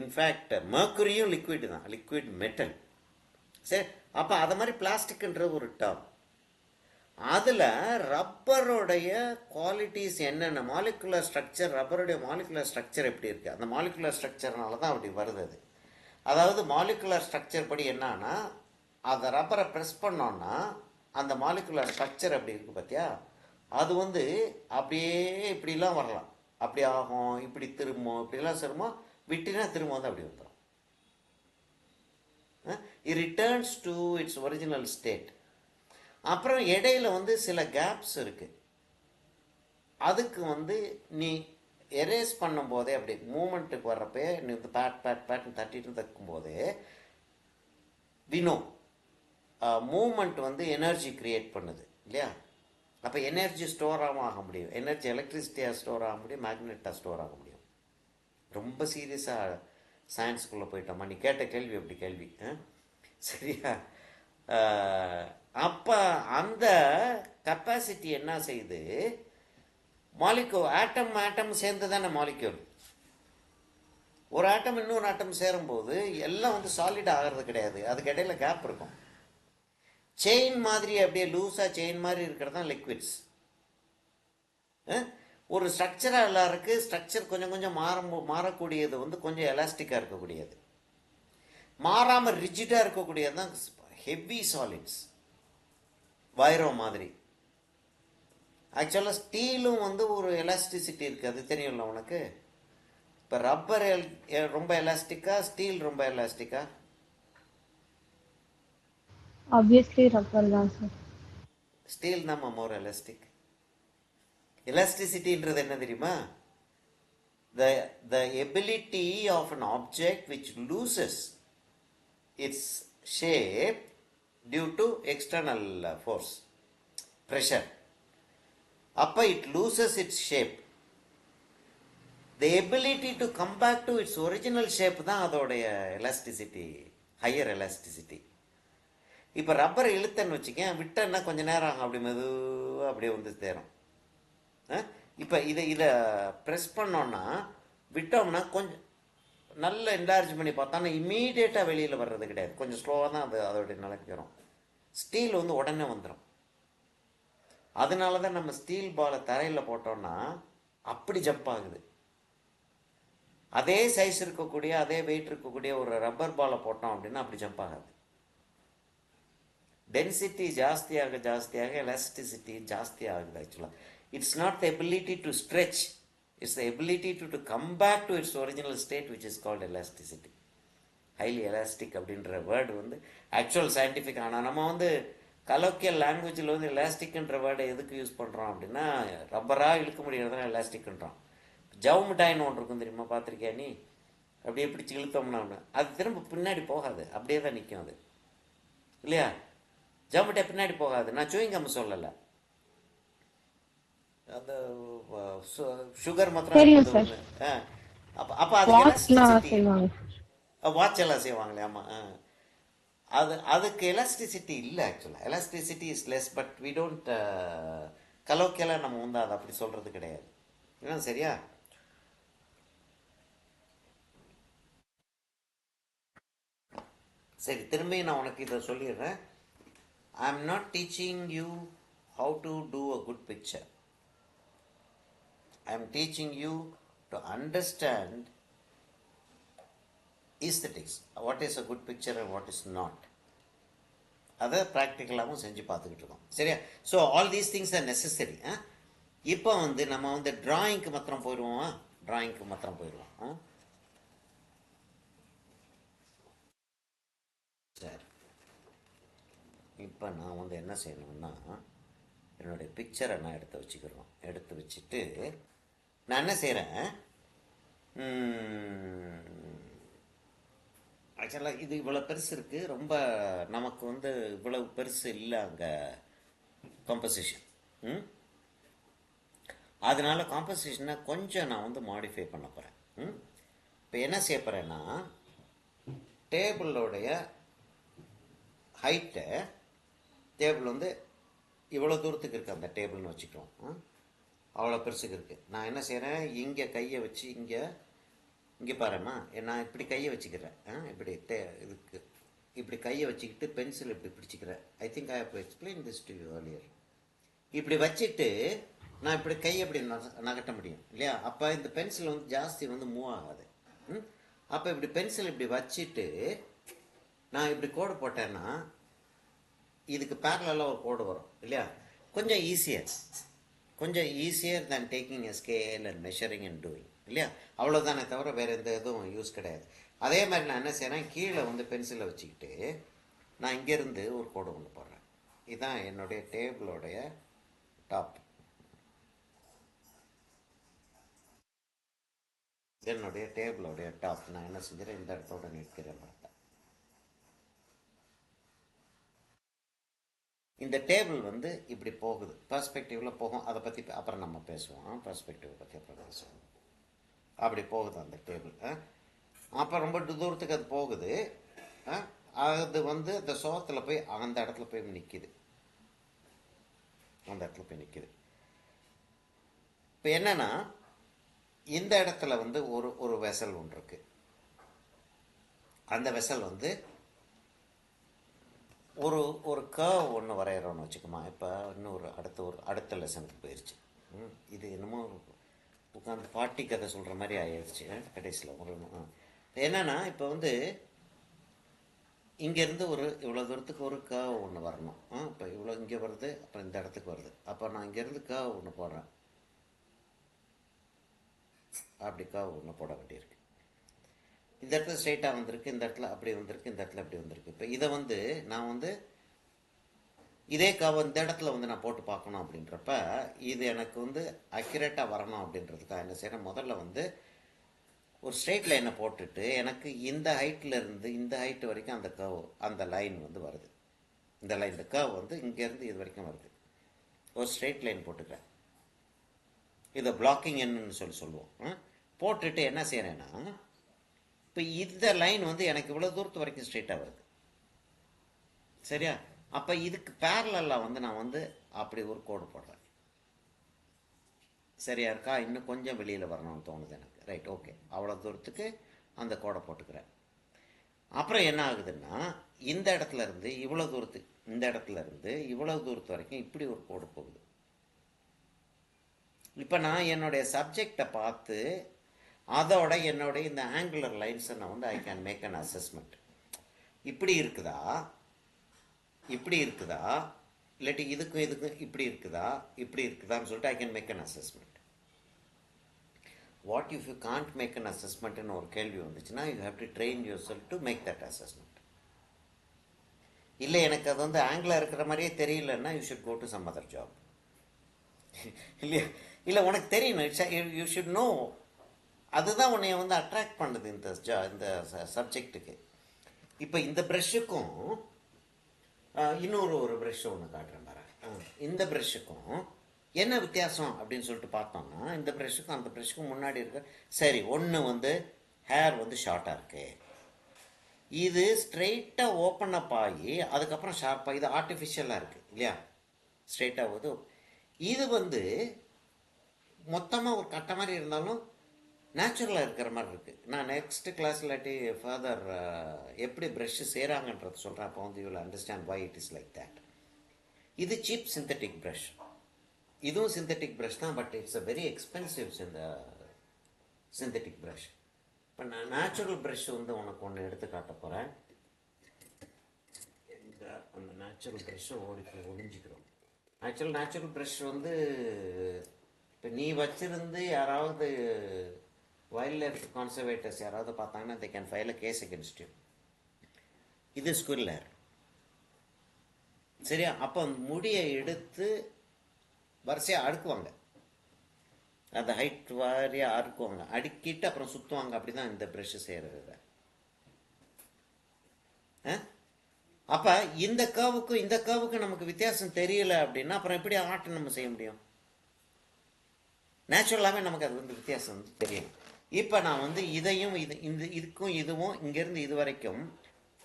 இன்ஃபேக்ட் மர்க்குரியும் லிக்விட் தான், லிக்விட் மெட்டல். சரி, அப்போ அதை மாதிரி பிளாஸ்டிக்ன்ற ஒரு டேர்ம். அதில் ரப்பருடைய குவாலிட்டிஸ் என்னென்ன, மாலிகுலர் ஸ்ட்ரக்சர், ரப்பருடைய மாலிகுலர் ஸ்ட்ரக்சர் எப்படி இருக்குது, அந்த மாலிகுலர் ஸ்ட்ரக்சர்னால தான் அப்படி வருது அது. அதாவது மாலிகுலர் ஸ்ட்ரக்சர் படி என்னன்னா, அதை ரப்பரை ப்ரெஸ் பண்ணோன்னா அந்த மாலிகுலர் ஸ்ட்ரக்சர் அப்படி இருக்குது பார்த்தியா, அது வந்து அப்படியே இப்படிலாம் வரலாம், அப்படி ஆகும், இப்படி திரும்பும், இப்படிலாம் திரும்பும், விட்டினா திரும்ப வந்து அப்படி வந்துடும். It returns to its original state. அப்புறம் இடையில வந்து சில கேப்ஸ் இருக்குது. அதுக்கு வந்து நீ எரேஸ் பண்ணும்போதே அப்படி மூமெண்ட்டுக்கு வர்றப்பே நீ வந்து பேட்னு தட்டிட்டு தைக்கும்போதே வினோ மூமெண்ட் வந்து எனர்ஜி கிரியேட் பண்ணுது இல்லையா? அப்போ எனர்ஜி ஸ்டோராகவும் ஆக முடியும், எனர்ஜி எலக்ட்ரிசிட்டியாக ஸ்டோர் ஆக முடியும், மேக்னெட்டாக ஸ்டோர் ஆக முடியும். ரொம்ப சீரியஸாக சயின்ஸுக்குள்ளே போயிட்டோமா? நீ கேட்ட கேள்வி அப்படி கேள்வி. சரியா? அப்போ அந்த கெப்பாசிட்டி என்ன செய்யுது, மாலிக்யூல் ஆட்டம் சேர்ந்து தானே மாலிக்யூல். ஒரு ஆட்டம் இன்னொரு ஆட்டம் சேரும்போது எல்லாம் வந்து சாலிட் ஆகிறது கிடையாது, அதுக்கு இடையில கேப் இருக்கும். செயின் மாதிரி அப்படியே லூஸாக செயின் மாதிரி இருக்கிறது தான் லிக்விட்ஸ். ஒரு ஸ்ட்ரக்சராக எல்லாம் இருக்குது. ஸ்ட்ரக்சர் கொஞ்சம் கொஞ்சம் மாறக்கூடியது வந்து கொஞ்சம் எலாஸ்டிக்காக இருக்கக்கூடியது. மாறாமல் ரிஜிடாக இருக்கக்கூடியது தான் ஹெவி சாலிட்ஸ், வைரம் மாதிரி. ஆக்சுவலாக ஸ்டீலும் வந்து ஒரு எலாஸ்டிசிட்டி இருக்குது, அது தெரியும்ல உனக்கு. இப்போ ரப்பர் ரொம்ப எலாஸ்டிக்கா, ஸ்டீல் ரொம்ப எலாஸ்டிக்கா? ஆப்வியஸ்லி ரப்பர் தான் சார். ஸ்டீல் தான் மோர் எலாஸ்டிக். எலாஸ்டிசிட்டின்றது என்ன தெரியுமா? The ability of an object which loses its shape due to external force, pressure. அப்போ it loses its shape. The ability to come back to its original shape தான் அதோடைய எலாஸ்டிசிட்டி, ஹையர் எலாஸ்டிசிட்டி. இப்போ ரப்பர் இழுத்தன்னு வச்சுக்க, விட்டன்னா கொஞ்சம் நேரம் ஆகும், அப்படி மெதுவாக அப்படியே வந்து தேரும். இப்போ இதை ப்ரெஸ் பண்ணோன்னா, விட்டோம்னா கொஞ்சம் நல்ல என்லார்ஜ் பண்ணி பார்த்தோன்னா இம்மீடியட்டாக வெளியில் வர்றது கிடையாது, கொஞ்சம் ஸ்லோவாக தான் அது அதோடைய நிலைக்கு வரும். ஸ்டீல் வந்து உடனே வந்துடும். அதனால தான் நம்ம ஸ்டீல் பாலை தரையில் போட்டோன்னா அப்படி ஜம்ப் ஆகுது. அதே சைஸ் இருக்கக்கூடிய, அதே வெயிட் இருக்கக்கூடிய ஒரு ரப்பர் பாலை போட்டோம் அப்படின்னா அப்படி ஜம்ப் ஆகாது. டென்சிட்டி ஜாஸ்தியாக ஜாஸ்தியாக எலாஸ்டிசிட்டி ஜாஸ்தி ஆகுது. ஆக்சுவலாக it's not the ability to stretch, it's the ability to come back to its original state which is called elasticity. Highly elastic அப்படின்ற வேர்டு வந்து ஆக்சுவல் சயின்டிஃபிக். ஆனால் நம்ம வந்து கலோக்கியல் லாங்குவேஜில் வந்து எலாஸ்டிக்ன்ற வேர்டை எதுக்கு யூஸ் பண்ணுறோம் அப்படின்னா, ரப்பராக இழுக்க முடியறதுனா எலாஸ்டிக்ன்றோம். ஜவு மிட்டாயின்னு ஒன்று இருக்கும் தெரியுமா, பார்த்துருக்கியா நீ? அப்படியே பிடிச்சி இழுத்தோம்னா ஒன்று, அது திரும்ப பின்னாடி போகாது, அப்படியே தான் நிற்கும் அது, இல்லையா? ஜவு மிட்டாய் பின்னாடி போகாது. நான் சூயிங்கம் சொல்லலை, அந்த சுகர் மாத்திரம். அப்போ அது எலாஸ்டிசிட்டி. வாட்ச் எல்லாம் செய்வாங்களே, ஆமாம். அதுக்கு எலாஸ்டிசிட்டி இல்லை. ஆக்சுவலாக elasticity is less, but we don't கலோக்கியெல்லாம் நம்ம வந்து அதை அப்படி சொல்கிறது கிடையாது. என்ன, சரியா? சரி, திரும்பி நான் உனக்கு இதை சொல்லிடுறேன். I am not teaching you how to do a good picture. I am teaching you to understand aesthetics. What is a good picture and what is not. அதை ப்ராக்டிக்கலாகவும் செஞ்சு பார்த்துக்கிட்டு இருக்கோம், சரியா? So all these things are necessary. இப்போ வந்து நம்ம வந்து டிராயிங்க்கு மாத்திரம் போயிடுவோம். டிராயிங்க்கு மாத்திரம் போயிடுவோம். சரி, இப்போ நான் வந்து என்ன செய்யணும்னா, என்னுடைய பிக்சரை நான் எடுத்து வச்சுட்டு நான் என்ன செய்கிறேன், ஆக்சுவலாக இது இவ்வளோ பெருசு இருக்குது, ரொம்ப நமக்கு வந்து இவ்வளவு பெருசு இல்லை அங்கே காம்போசிஷன். அதனால காம்போசிஷனை கொஞ்சம் நான் வந்து மாடிஃபை பண்ண போகிறேன். இப்போ என்ன செய்ய போகிறேன்னா, டேபிளோடைய ஹைட்டை, டேபிள் வந்து இவ்வளோ தூரத்துக்கு இருக்குது அந்த டேபிள்னு வச்சுக்கிறோம், அவ்வளோ பெருசுக்கு இருக்குது. நான் என்ன செய்கிறேன், இங்கே கையை வச்சு இங்கே பாரும்மா, நான் இப்படி கையை வச்சுக்கிறேன். இப்படி இதுக்கு இப்படி கையை வச்சுக்கிட்டு பென்சில் இப்படி பிடிச்சிக்கிறேன். I think I have explain this to you earlier. இப்படி வச்சுட்டு நான் இப்படி கையை இப்படி நகட்ட முடியும், இல்லையா? அப்போ இந்த பென்சில் வந்து ஜாஸ்தி வந்து மூவ் ஆகாது. அப்போ இப்படி பென்சில் இப்படி வச்சுட்டு நான் இப்படி கோடு போட்டேன்னா இதுக்கு பேரலாக ஒரு கோடு வரும், இல்லையா? கொஞ்சம் easier than taking a scale and measuring and doing, இல்லையா? அவ்வளோதானே தவிர வேறு எந்த இதுவும் யூஸ் கிடையாது. அதே மாதிரி நான் என்ன செய்கிறேன், கீழே வந்து பென்சிலை வச்சுக்கிட்டு நான் இங்கேருந்து ஒரு கோடு ஒன்று போடுறேன். இதுதான் என்னுடைய டேபிளோடைய டாப். என்னுடைய டேபிளோடைய டாப் நான் என்ன செஞ்சுறேன், இந்த இடத்தோட நிற்கிறேன். பார்த்தா இந்த டேபிள் வந்து இப்படி போகுது, பர்ஸ்பெக்டிவில் போகும். அதை பற்றி அப்புறம் நம்ம பேசுவோம், பர்ஸ்பெக்டிவ் பற்றி அப்புறம் பேசுவோம். அப்படி போகுது அந்த டேபிள். அப்போ ரொம்ப தூரத்துக்கு அது போகுது. அது வந்து அந்த சோகத்தில் போய் அந்த இடத்துல போய் நிற்கிது. இப்போ என்னன்னா, இந்த இடத்துல வந்து ஒரு வெசல் ஒன்று இருக்கு. அந்த வெசல் வந்து ஒரு கர்வ் ஒன்று வரைகிறோன்னு வச்சுக்கோமா. இப்போ இன்னும் அடுத்த லெசனுக்கு போயிடுச்சு. இது என்னமோ உட்காந்து பாட்டி கதை சொல்கிற மாதிரி ஆயிடுச்சு கடைசியில் ஒரு என்னன்னா இப்போ வந்து இங்கேருந்து ஒரு இவ்வளோ தூரத்துக்கு ஒரு கர்வ் ஒன்று வரணும். இப்போ இவ்வளோ இங்கே வருது, அப்புறம் இந்த இடத்துக்கு வருது. அப்போ நான் இங்கேருந்து கர்வ் ஒன்று போடுறேன். அப்படி கர்வ் ஒன்று போட வேண்டியிருக்கு. இந்த இடத்துல ஸ்ட்ரைட்டாக வந்திருக்கு, இந்த இடத்துல அப்படி வந்திருக்கு, இந்த இடத்துல அப்படி வந்திருக்கு. இப்போ இதை வந்து நான் வந்து இதே கர்வ் இந்த இடத்துல வந்து நான் போட்டு பார்க்கணும் அப்படின்றப்ப இது எனக்கு வந்து அக்யூரேட்டாக வரணும் அப்படின்றதுக்காக என்ன செய்கிறேன், முதல்ல வந்து ஒரு ஸ்ட்ரெயிட் லைனை போட்டுட்டு எனக்கு இந்த ஹைட்டில் இருந்து இந்த ஹைட்டு வரைக்கும் அந்த கர்வ் அந்த லைன் வந்து வருது. இந்த லைன் இந்த கர்வ் வந்து இங்கேருந்து இது வரைக்கும் வருது. ஒரு ஸ்ட்ரெயிட் லைன் போட்டுக்கிறேன். இதை பிளாக்கிங் என்னன்னு சொல்லுவோம். போட்டுட்டு என்ன செய்கிறேன்னா இப்போ இந்த லைன் வந்து எனக்கு இவ்வளோ தூரத்து வரைக்கும் ஸ்ட்ரெயிட்டாக வருது. சரியா? அப்போ இதுக்கு பேரலாக வந்து நான் வந்து அப்படி ஒரு கோடு போடுறேன். சரியா இருக்கா? இன்னும் கொஞ்சம் வெளியில் வரணும்னு தோணுது எனக்கு. ரைட், ஓகே, அவ்வளோ தூரத்துக்கு அந்த கோடை போட்டுக்கிறேன். அப்புறம் என்ன ஆகுதுன்னா இந்த இடத்துல இருந்து இவ்வளோ தூரத்துக்கு, இந்த இடத்துல இருந்து இவ்வளோ தூரத்து வரைக்கும் இப்படி ஒரு கோடு போகுது. இப்போ நான் என்னுடைய சப்ஜெக்டை பார்த்து அதோட என்னுடைய இந்த ஆங்குலர் லைன்ஸை நான் வந்து I can make an assessment. இப்படி இருக்குதா, இப்படி இருக்குதா, இல்லாட்டி இதுக்கும் இதுக்கும் இப்படி இருக்குதா, இப்படி இருக்குதான்னு சொல்லிட்டு I can make an assessment. What if you can't make an அசஸ்மெண்ட்னு ஒரு கேள்வி வந்துச்சுன்னா you have to train yourself to make that assessment. இல்லை எனக்கு அது வந்து ஆங்கிளாக இருக்கிற மாதிரியே தெரியலன்னா you should go to some other job. இல்லையா? இல்லை உனக்கு தெரியணும், யூ ஷுட் நோ. அதுதான் உன்னைய வந்து அட்ராக்ட் பண்ணுது இந்த சப்ஜெக்டுக்கு. இப்போ இந்த ப்ரெஷ்ஷுக்கும் இன்னொரு ப்ரெஷ் ஒன்று காட்டுறேன் பாரு. இந்த ப்ரெஷ்ஷுக்கும் என்ன வித்தியாசம் அப்படின்னு சொல்லிட்டு பார்த்தோம்னா இந்த ப்ரெஷ்ஷுக்கும் அந்த ப்ரெஷ்ஷுக்கும் முன்னாடி இருக்க சரி ஒன்று வந்து ஹேர் வந்து ஷார்ட்டாக இருக்கு, இது ஸ்ட்ரெயிட்டாக ஓப்பன் அப் ஆகி அதுக்கப்புறம் ஷார்ப்பாக, இது ஆர்டிஃபிஷியலாக இருக்குது இல்லையா? ஸ்ட்ரெயிட்டாக போகுது. இது வந்து மொத்தமாக ஒரு கட்ட மாதிரி இருந்தாலும் நேச்சுரலாக இருக்கிற மாதிரி இருக்குது. நான் நெக்ஸ்ட் கிளாஸ் இல்லாட்டி ஃபர்தர் எப்படி ப்ரெஷ்ஷு செய்கிறாங்கன்றது சொல்கிறேன். அப்போ வந்து you will understand why it is like that. இது சீப் சிந்தட்டிக் ப்ரஷ். இதுவும் சிந்தட்டிக் ப்ரஷ் தான், but it's a very expensive synthetic brush. இப்போ நான் நேச்சுரல் ப்ரஷ் வந்து உனக்கு ஒன்று எடுத்து காட்ட போகிறேன். அந்த நேச்சுரல் ப்ரஷ்ஷை ஒழிஞ்சிக்கிறோம். நேச்சுரல் ப்ரஷ் வந்து இப்போ நீ வச்சிருந்து யாராவது வைல்ட் லைஃப் கான்சர்வேட்டர்ஸ் யாராவது பார்த்தாங்கன்னா they can file a case against you. இது ஸ்குரில் ஹேர். சரியா? அப்போ முடியை எடுத்து வரிசையாக அடுக்குவாங்க, அந்த ஹைட் வாரியாக அடுக்குவாங்க, அடுக்கிட்டு அப்புறம் சுற்றுவாங்க. அப்படி தான் இந்த ப்ரெஷ்ஷு செய்கிறது. அப்போ இந்த கர்வுக்கும் இந்த கர்வுக்கும் நமக்கு வித்தியாசம் தெரியல அப்படின்னா அப்புறம் எப்படி ஆர்ட் நம்ம செய்ய முடியும்? நேச்சுரலாகவே நமக்கு அது வந்து வித்தியாசம் வந்து தெரியும். இப்போ நான் வந்து இதையும் இதுக்கும் இதுவும் இங்கேருந்து இது வரைக்கும்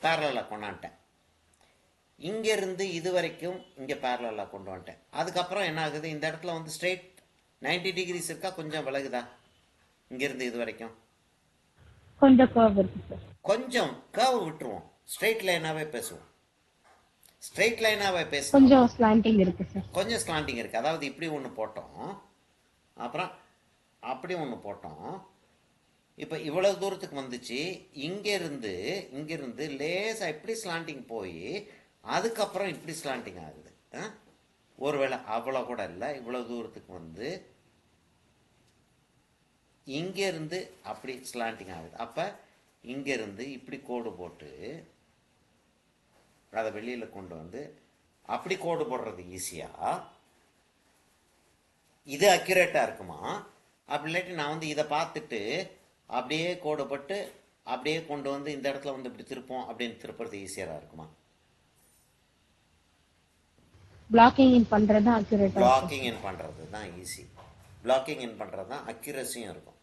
பேரலாக கொண்டான்ட்டேன், இங்கேருந்து இது வரைக்கும் இங்கே பேரலாக கொண்டு வந்துட்டேன். அதுக்கப்புறம் என்ன ஆகுது, இந்த இடத்துல வந்து ஸ்ட்ரெயிட் 90 டிகிரிஸ் இருக்கா, கொஞ்சம் விலகுதா? இங்கேருந்து இது வரைக்கும் கொஞ்சம் கர்வ் இருக்கு சார். கொஞ்சம் கர்வ் விட்டுருவோம், ஸ்ட்ரெயிட் லைனாகவே பேசுவோம். ஸ்ட்ரெயிட் லைனாகவே பேசுவோம். கொஞ்சம் ஸ்லாண்டிங் இருக்கு சார். கொஞ்சம் ஸ்லாண்டிங் இருக்குது. அதாவது இப்படி ஒன்று போட்டோம், அப்புறம் அப்படி ஒன்று போட்டோம். இப்போ இவ்வளோ தூரத்துக்கு வந்துச்சு. இங்கேருந்து லேசாக இப்படி ஸ்லாண்டிங் போய் அதுக்கப்புறம் இப்படி ஸ்லாண்டிங் ஆகுது. ஒருவேளை அவ்வளோ கூட இல்லை, இவ்வளோ தூரத்துக்கு வந்து இங்கேருந்து அப்படி ஸ்லாண்டிங் ஆகுது. அப்போ இங்கேருந்து இப்படி கோடு போட்டு அதை வெளியில் கொண்டு வந்து அப்படி கோடு போடுறது ஈஸியாக, இது அக்யூரேட்டாக இருக்குமா? அப்படி இல்லாட்டி நான் வந்து இதை பார்த்துட்டு அப்படியே கோடு போட்டு அப்படியே கொண்டு வந்து இந்த இடத்துல வந்து இப்படி திருப்போம் அப்படின்னு திருப்புறது ஈஸியாக இருக்குமா? பிளாக்கிங் இன் பண்றது தான் அக்யூரேட்டா. பிளாக்கிங் இன் பண்ணுறது தான் ஈஸி. பிளாக்கிங் இன் பண்ணுறது தான் அக்யூரஸியும் இருக்கும்.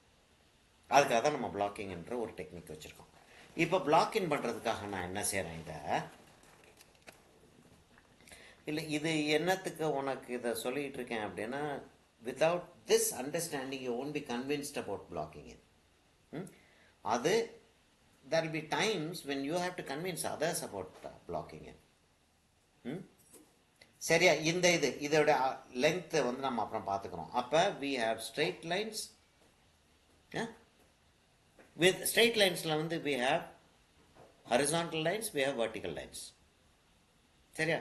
அதுக்காக தான் நம்ம பிளாக்கிங் என்ற ஒரு டெக்னிக் வச்சுருக்கோம். இப்போ பிளாக் இன் பண்ணுறதுக்காக நான் என்ன செய்கிறேன், இதை இல்லை இது என்னத்துக்கு உனக்கு இதை சொல்லிகிட்டு இருக்கேன் அப்படின்னா, without this understanding you won't be convinced about blocking in. அது there will be times when you have to convince others about blocking in. சரியா? இதோட லெங்க்த்தை வந்து நம்ம அப்புறம் பார்த்துக்கிறோம். அப்போ we have straight lines with straight லைன்ஸில் வந்து we have horizontal lines, we have vertical lines. சரியா?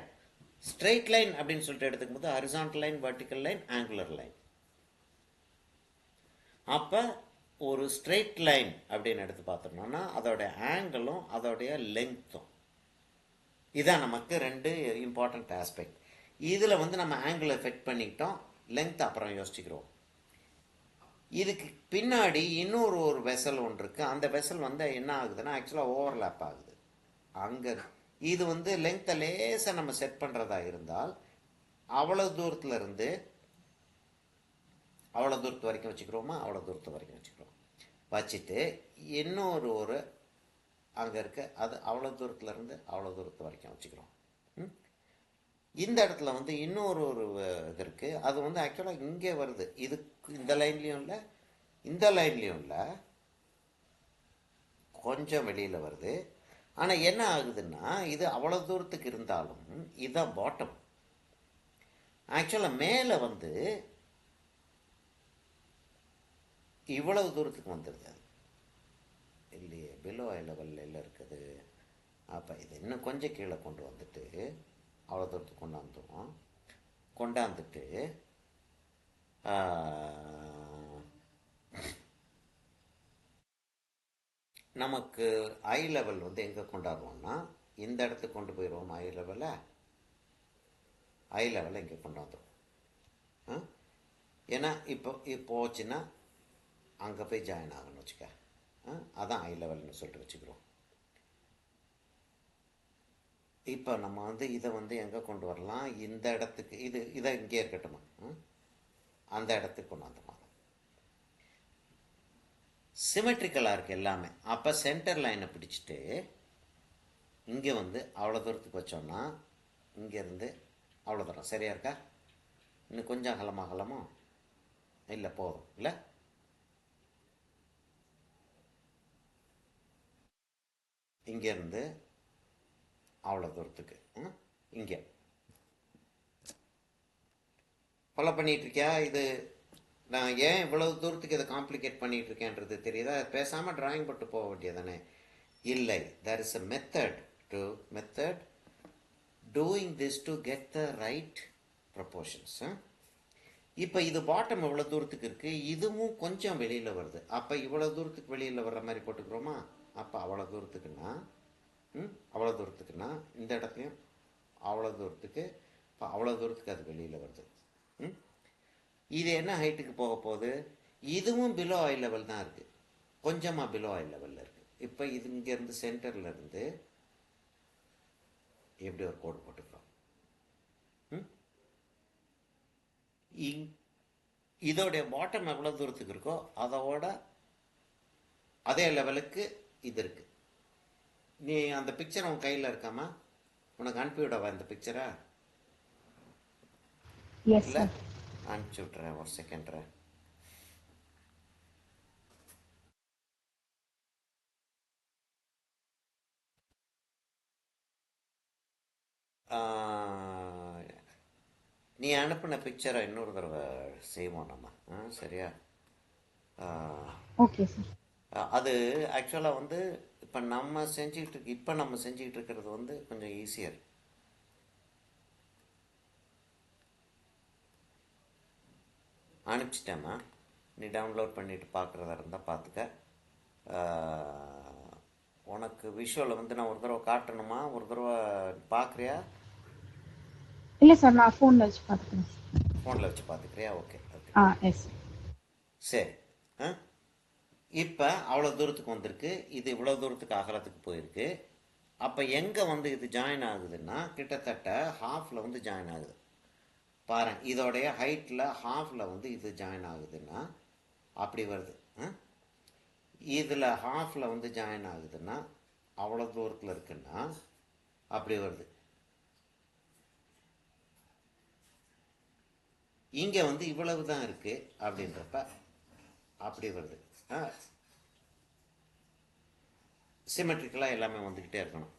ஸ்ட்ரெயிட் லைன் அப்படின்னு சொல்லிட்டு எடுத்துக்கும் போது horizontal line, vertical line, angular line. அப்போ ஒரு ஸ்ட்ரெயிட் லைன் அப்படின்னு எடுத்து பார்த்தோம்னா அதோடைய ஆங்கிளும் அதோடைய லெங்க்த்தும் இதான் நமக்கு ரெண்டு இம்பார்ட்டண்ட் ஆஸ்பெக்ட். இதில் வந்து நம்ம ஆங்கிள் எஃபெக்ட் பண்ணிக்கிட்டோம், லெங்க்த் அப்புறம் யோசிச்சுக்கிறோம். இதுக்கு பின்னாடி இன்னொரு வெசல் ஒன்று இருக்குது. அந்த வெசல் வந்து என்ன ஆகுதுன்னா ஆக்சுவலாக ஓவர்லேப் ஆகுது. அங்கே இது வந்து லெங்க்த்தை லேசாக நம்ம செட் பண்ணுறதா இருந்தால் அவ்வளோ தூரத்தில் இருந்து அவ்வளோ தூரத்து வரைக்கும் வச்சுக்கிறோமா, அவ்வளோ தூரத்து வரைக்கும் வச்சுக்கிறோம். வச்சுட்டு இன்னொரு அங்கே இருக்க அது அவ்வளோ தூரத்தில் இருந்து அவ்வளோ தூரத்து வரைக்கும் வச்சுக்கிறோம். இந்த இடத்துல வந்து இன்னொரு இது இருக்குது. அது வந்து ஆக்சுவலாக இங்கே வருது. இதுக்கு இந்த லைன்லேயும் இல்லை, இந்த லைன்லேயும் இல்லை, கொஞ்சம் வெளியில் வருது. ஆனால் என்ன ஆகுதுன்னா இது அவ்வளோ தூரத்துக்கு இருந்தாலும் இதுதான் பாட்டம். ஆக்சுவலாக மேலே வந்து இவ்வளவு தூரத்துக்கு வந்துடுது. அது இல்லையே, பிலோ ஐ லெவலில் எல்லாம் இருக்குது. அப்போ இது இன்னும் கொஞ்சம் கீழே கொண்டு வந்துட்டு அவ்வளோ தூரத்துக்கு கொண்டாந்துருவோம். கொண்டாந்துட்டு நமக்கு ஐ லெவல் வந்து எங்கே கொண்டாடுவோம்னா இந்த இடத்துக்கு கொண்டு போயிடுவோம். ஐ லெவலில் இங்கே கொண்டாந்துடும். ஏன்னா இப்போ போச்சுன்னா அங்கே போய் ஜாயின் ஆகணும்னு வச்சுக்க. அதான் ஐ லெவல்னு சொல்லிட்டு வச்சுக்கிறோம். இப்போ நம்ம வந்து இதை வந்து எங்கே கொண்டு வரலாம், இந்த இடத்துக்கு இதை இங்கே இருக்கட்டுமா, அந்த இடத்துக்கு கொண்டு வந்துடலாம். சிமெட்ரிக்கலாக இருக்குது எல்லாமே. அப்போ சென்டர் லைனை பிடிச்சிட்டு இங்கே வந்து அவ்வளோ தூரத்துக்கு வச்சோம்னா இங்கேருந்து அவ்வளோ தூரம் சரியா இருக்கா? இன்னும் கொஞ்சம் அகலமோ இல்லை, போதும் இல்லை? இங்கேருந்து அவ்வளோ தூரத்துக்கு இங்கே ஃபாலோ பண்ணிகிட்ருக்கியா? இது நான் ஏன் இவ்வளவு தூரத்துக்கு இதை காம்ப்ளிகேட் பண்ணிகிட்டு இருக்கேன்றது தெரியுதா? பேசாமல் ட்ராயிங் போட்டு போக வேண்டியதானே? இல்லை, there is a method doing this to get the right proportions. இப்போ இது பாட்டம் இவ்வளோ தூரத்துக்கு இருக்குது, இதுவும் கொஞ்சம் வெளியில் வருது. அப்போ இவ்வளோ தூரத்துக்கு வெளியில் வர்ற மாதிரி போட்டுக்கிறோமா? அப்போ அவ்வளோ தூரத்துக்குன்னா இந்த இடத்துலையும் அவ்வளோ தூரத்துக்கு, இப்போ அவ்வளோ தூரத்துக்கு அது வெளியில் வருது. இது என்ன ஹைட்டுக்கு போக போகுது? இதுவும் பிலோ ஐ லெவல் தான் இருக்குது, கொஞ்சமாக பிலோ ஐ லெவலில் இருக்குது. இப்போ இது இங்கேருந்து சென்டரில் இருந்து எப்படி ஒரு கோடு போட்டுக்கிறோம். இதோடைய பாட்டம் எவ்வளோ தூரத்துக்கு இருக்கோ அதோட அதே லெவலுக்கு இது இருக்குது. நீ அந்த பிக்சர் உன் கையில் இருக்காமா? உனக்கு அனுப்பிவிடவா இந்த பிக்சரை? இல்லை, அனுப்பிச்சி விட்றேன், ஒரு செகண்ட்ரா. நீ அனுப்பின பிக்சரை இன்னொரு தடவை செய்வோம் நம்ம, சரியா? Okay sir. அது ஆக்சுவலாக வந்து இப்போ நம்ம செஞ்சுக்கிட்டு இருக்கிறது வந்து கொஞ்சம் ஈஸியர். அனுப்பிச்சிட்டேம்மா, நீ டவுன்லோட் பண்ணிவிட்டு பார்க்குறதா இருந்தால் பார்த்துக்க. உனக்கு விஷுவலை வந்து நான் ஒரு தடவை காட்டணுமா? ஒரு தடவை பார்க்குறியா? இல்லை சார், நான் ஃபோனில் வச்சு பார்த்துக்கிறேன். ஃபோனில் வச்சு பார்த்துக்கிறியா? Okay okay. எஸ். சரி. இப்போ அவ்வளோ தூரத்துக்கு வந்திருக்கு, இது இவ்வளோ தூரத்துக்கு அகலத்துக்கு போயிருக்கு. அப்போ எங்கே வந்து இது ஜாயின் ஆகுதுன்னா கிட்டத்தட்ட ஹாஃபில் வந்து ஜாயின் ஆகுது. பாரு, இதோடைய ஹைட்டில் ஹாஃபில் வந்து இது ஜாயின் ஆகுதுன்னா அப்படி வருது. இதில் ஹாஃபில் வந்து ஜாயின் ஆகுதுன்னா அவ்வளோ தூரத்தில் இருக்குன்னா அப்படி வருது. இங்கே வந்து இவ்வளவு தான் இருக்குது அப்படின்றப்ப அப்படி வருது. சிமெட்ரிக்கலாக எல்லாமே வந்துக்கிட்டே இருக்கணும்.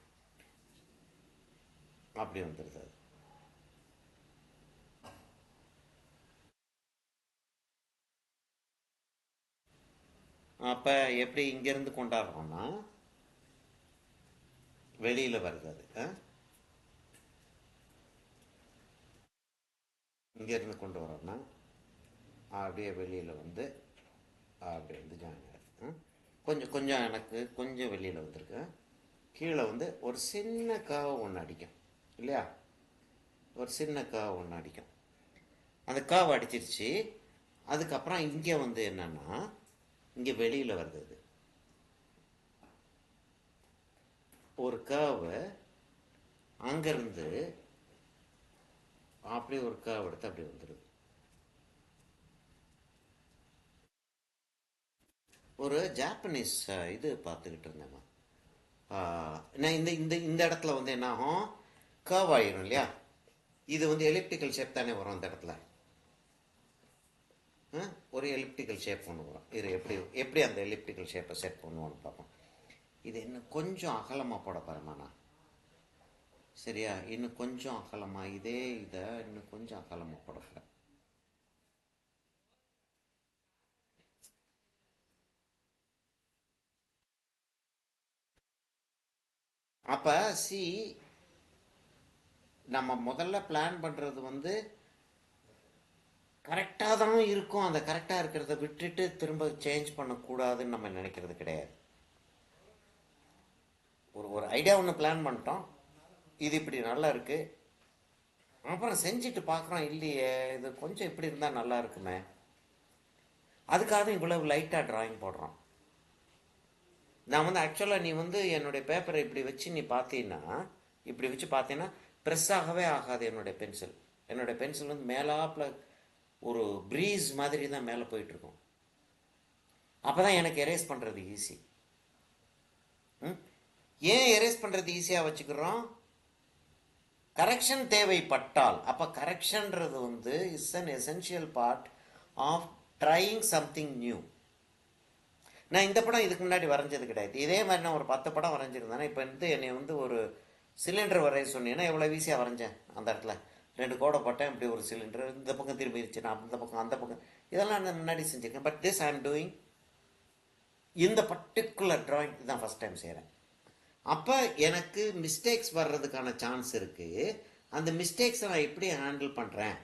அப்படி வந்துடுது. அது அப்போ எப்படி இங்கேருந்து கொண்டாடுறோம்னா வெளியில் வருது அது இங்கேருந்து கொண்டு வரோம்னா அப்படியே வெளியில் வந்து அப்படியே வந்து ஜாயின் ஆகிருக்கு. கொஞ்சம் கொஞ்சம் எனக்கு கொஞ்சம் வெளியில் வந்திருக்கு. கீழே வந்து ஒரு சின்ன காவை ஒன்று அடிக்கும் இல்லையா, ஒரு சின்ன காவை ஒன்று அடிக்கும். அந்த காவை அடிச்சிருச்சு. அதுக்கப்புறம் இங்கே வந்து என்னன்னா இங்கே வெளியில் வருது அது. ஒரு காவை அங்கேருந்து அப்படியே ஒரு காவை எடுத்து அப்படி வந்துடுது. ஒரு ஜாப்பனீஸ் இது பார்த்துக்கிட்டு இருந்தேம்மா. நான் இந்த இந்த இந்த இடத்துல வந்து என்ன ஆகும், கர்வ் ஆயிரும் இல்லையா. இது வந்து எலிப்டிக்கல் ஷேப் தானே வரும் அந்த இடத்துல. ஒரு எலிப்டிக்கல் ஷேப் ஒன்று வரும். இது எப்படி எப்படி அந்த எலிப்டிக்கல் ஷேப்பை செட் பண்ணுவோன்னு பார்ப்போம். இது இன்னும் கொஞ்சம் அகலமாக போட பாருமா நான். சரியா, இன்னும் கொஞ்சம் அகலமாக இதே இதை இன்னும் கொஞ்சம் அகலமாக போட போகிறேன். அப்போ சி நம்ம முதல்ல பிளான் பண்ணுறது வந்து கரெக்டாக தான் இருக்கும். அந்த கரெக்டாக இருக்கிறத விட்டுட்டு திரும்ப சேஞ்ச் பண்ணக்கூடாதுன்னு நம்ம நினைக்கிறது கிடையாது. ஒரு ஒரு ஐடியா ஒன்று பிளான் பண்ணிட்டோம், இது இப்படி நல்லா இருக்குது, அப்புறம் செஞ்சுட்டு பார்க்குறோம் இல்லையே இது கொஞ்சம் இப்படி இருந்தால் நல்லா இருக்குமே, அதுக்காக தான் இவ்வளவு லைட்டாக ட்ராயிங் போடுறோம். நான் வந்து ஆக்சுவலாக நீ வந்து என்னுடைய பேப்பரை இப்படி வச்சு நீ பார்த்தீங்கன்னா, இப்படி வச்சு பார்த்தீங்கன்னா ப்ரெஸ் ஆகவே ஆகாது என்னுடைய பென்சில். என்னுடைய பென்சில் வந்து மேலாப்பில் ஒரு ப்ரீஸ் மாதிரி தான் மேலே போயிட்டுருக்கும். அப்போ தான் எனக்கு எரேஸ் பண்ணுறது ஈஸி. ஏன் எரேஸ் பண்ணுறது ஈஸியாக வச்சுக்கிறோம், கரெக்ஷன் தேவைப்பட்டால். அப்போ கரெக்ஷன்றது வந்து is an essential part of trying something new. நான் இந்த படம் இதுக்கு முன்னாடி வரைஞ்சது கிடையாது. இதே மாதிரி நான் ஒரு 10 படம் வரைஞ்சிருந்தேன்னா இப்போ வந்து என்னை வந்து ஒரு சிலிண்டர் வரைய சொன்னீங்கன்னா எவ்வளோ ஈஸியாக வரைஞ்சேன். அந்த இடத்துல 2 கோடை போட்டேன், இப்படி ஒரு சிலிண்டர், இந்த பக்கம் திரும்பி இருந்துச்சு, நான் இந்த பக்கம் அந்த பக்கம், இதெல்லாம் நான் முன்னாடி செஞ்சுருக்கேன். But this I am doing இந்த பர்டிகுலர் ட்ராயிங் தான் ஃபஸ்ட் டைம் செய்கிறேன். அப்போ எனக்கு மிஸ்டேக்ஸ் வர்றதுக்கான சான்ஸ் இருக்குது. அந்த மிஸ்டேக்ஸை நான் எப்படி ஹேண்டில் பண்ணுறேன்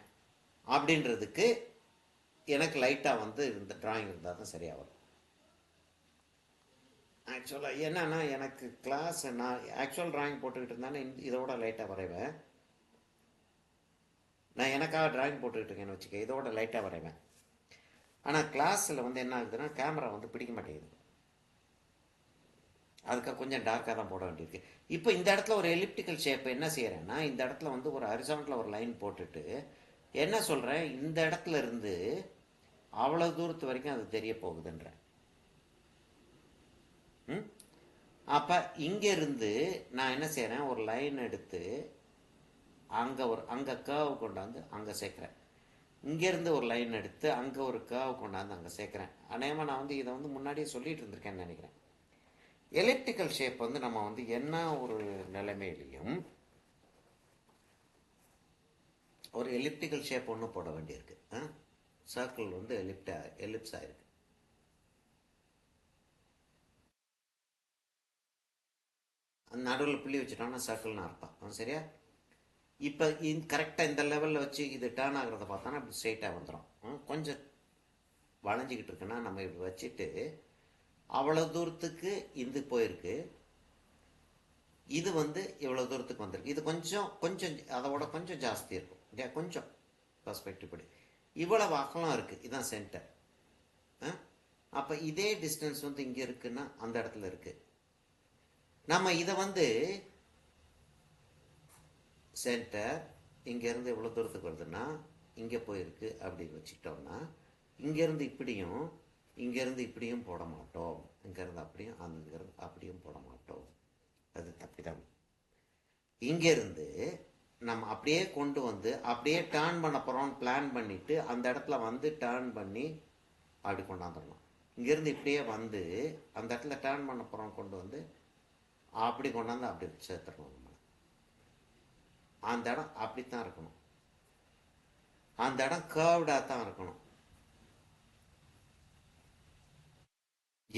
அப்படின்றதுக்கு எனக்கு லைட்டாக வந்து இந்த ட்ராயிங் இருந்தால் தான் சரியாக வரும். ஆக்சுவலாக என்னன்னா எனக்கு கிளாஸ் நான் ஆக்சுவல் ட்ராயிங் போட்டுக்கிட்டு இருந்தானே இதோட லைட்டாக வரைவேன். நான் எனக்காக ட்ராயிங் போட்டுக்கிட்டு இருக்கேன்னு வச்சுக்க, இதோட லைட்டாக வரைவேன். ஆனால் கிளாஸில் வந்து என்ன ஆகுதுன்னா கேமரா வந்து பிடிக்க மாட்டேங்குது, அதுக்காக கொஞ்சம் டார்க்காக தான் போட வேண்டியிருக்கு. இப்போ இந்த இடத்துல ஒரு எலிப்டிக்கல் ஷேப் என்ன செய்கிறேன்னா, இந்த இடத்துல வந்து ஒரு ஹரிசாண்டலில் ஒரு லைன் போட்டுட்டு என்ன சொல்கிறேன், இந்த இடத்துல இருந்து அவ்வளோ தூரத்து வரைக்கும் அது தெரிய போகுதுன்றேன். அப்போ இங்கேருந்து நான் என்ன செய்கிறேன், ஒரு லைன் எடுத்து அங்கே கர்வ் கொண்டாந்து அங்கே சேர்க்குறேன். இங்கேருந்து ஒரு லைன் எடுத்து அங்கே ஒரு கர்வ் கொண்டாந்து அங்கே சேர்க்குறேன். அநேகமாக நான் வந்து இதை வந்து முன்னாடியே சொல்லிட்டு இருந்திருக்கேன்னு நினைக்கிறேன். எலிப்டிக்கல் ஷேப் வந்து நம்ம வந்து என்ன ஒரு நிலைமையிலையும் ஒரு எலிப்டிக்கல் ஷேப் ஒன்று போட வேண்டியிருக்கு. சர்க்கிள் வந்து எலிப்ஸ் ஆயிருக்கு. நடுவில் புள்ளி வச்சுட்டோம்னா சர்க்கிள்னு அர்த்தம். சரியா, இப்போ கரெக்டாக இந்த லெவலில் வச்சு இது டேர்ன் ஆகிறத பார்த்தோன்னா அப்படி ஸ்ட்ரெயிட்டாக வந்துடும். கொஞ்சம் வளைஞ்சிக்கிட்டு இருக்குன்னா நம்ம இப்படி வச்சுட்டு அவ்வளோ தூரத்துக்கு இது போயிருக்கு, இது வந்து இவ்வளோ தூரத்துக்கு வந்திருக்கு. இது கொஞ்சம் கொஞ்சம் அதோட கொஞ்சம் ஜாஸ்தி இருக்கும் இல்லையா, கொஞ்சம் பர்ஸ்பெக்டிவ் படி இவ்வளவு அகலம் இருக்குது, இதுதான் சென்டர். அப்போ இதே டிஸ்டன்ஸ் வந்து இங்கே இருக்குன்னா அந்த இடத்துல இருக்குது. நம்ம இதை வந்து சென்டர் இங்கேருந்து எவ்வளோ தூரத்துக்கு வருதுன்னா இங்கே போயிருக்கு அப்படின்னு வச்சுக்கிட்டோம்னா இங்கேருந்து இப்படியும் இங்கேருந்து இப்படியும் போட மாட்டோம், இங்கேருந்து அப்படியும் அங்கேருந்து அப்படியும் போட மாட்டோம். அது தப்பிதான். இங்கேருந்து நம்ம அப்படியே கொண்டு வந்து அப்படியே டேர்ன் பண்ண போகிறோம்னு பிளான் பண்ணிவிட்டு அந்த இடத்துல வந்து டேர்ன் பண்ணி அப்படி கொண்டாந்துடணும். இங்கேருந்து இப்படியே வந்து அந்த இடத்துல டேர்ன் பண்ண போகிறோம் கொண்டு வந்து அப்படி கொண்டாந்து அப்படி சேர்த்துடணும். நம்ம அந்த இடம் அப்படித்தான் இருக்கணும், அந்த இடம் கர்வ்டாக தான் இருக்கணும்.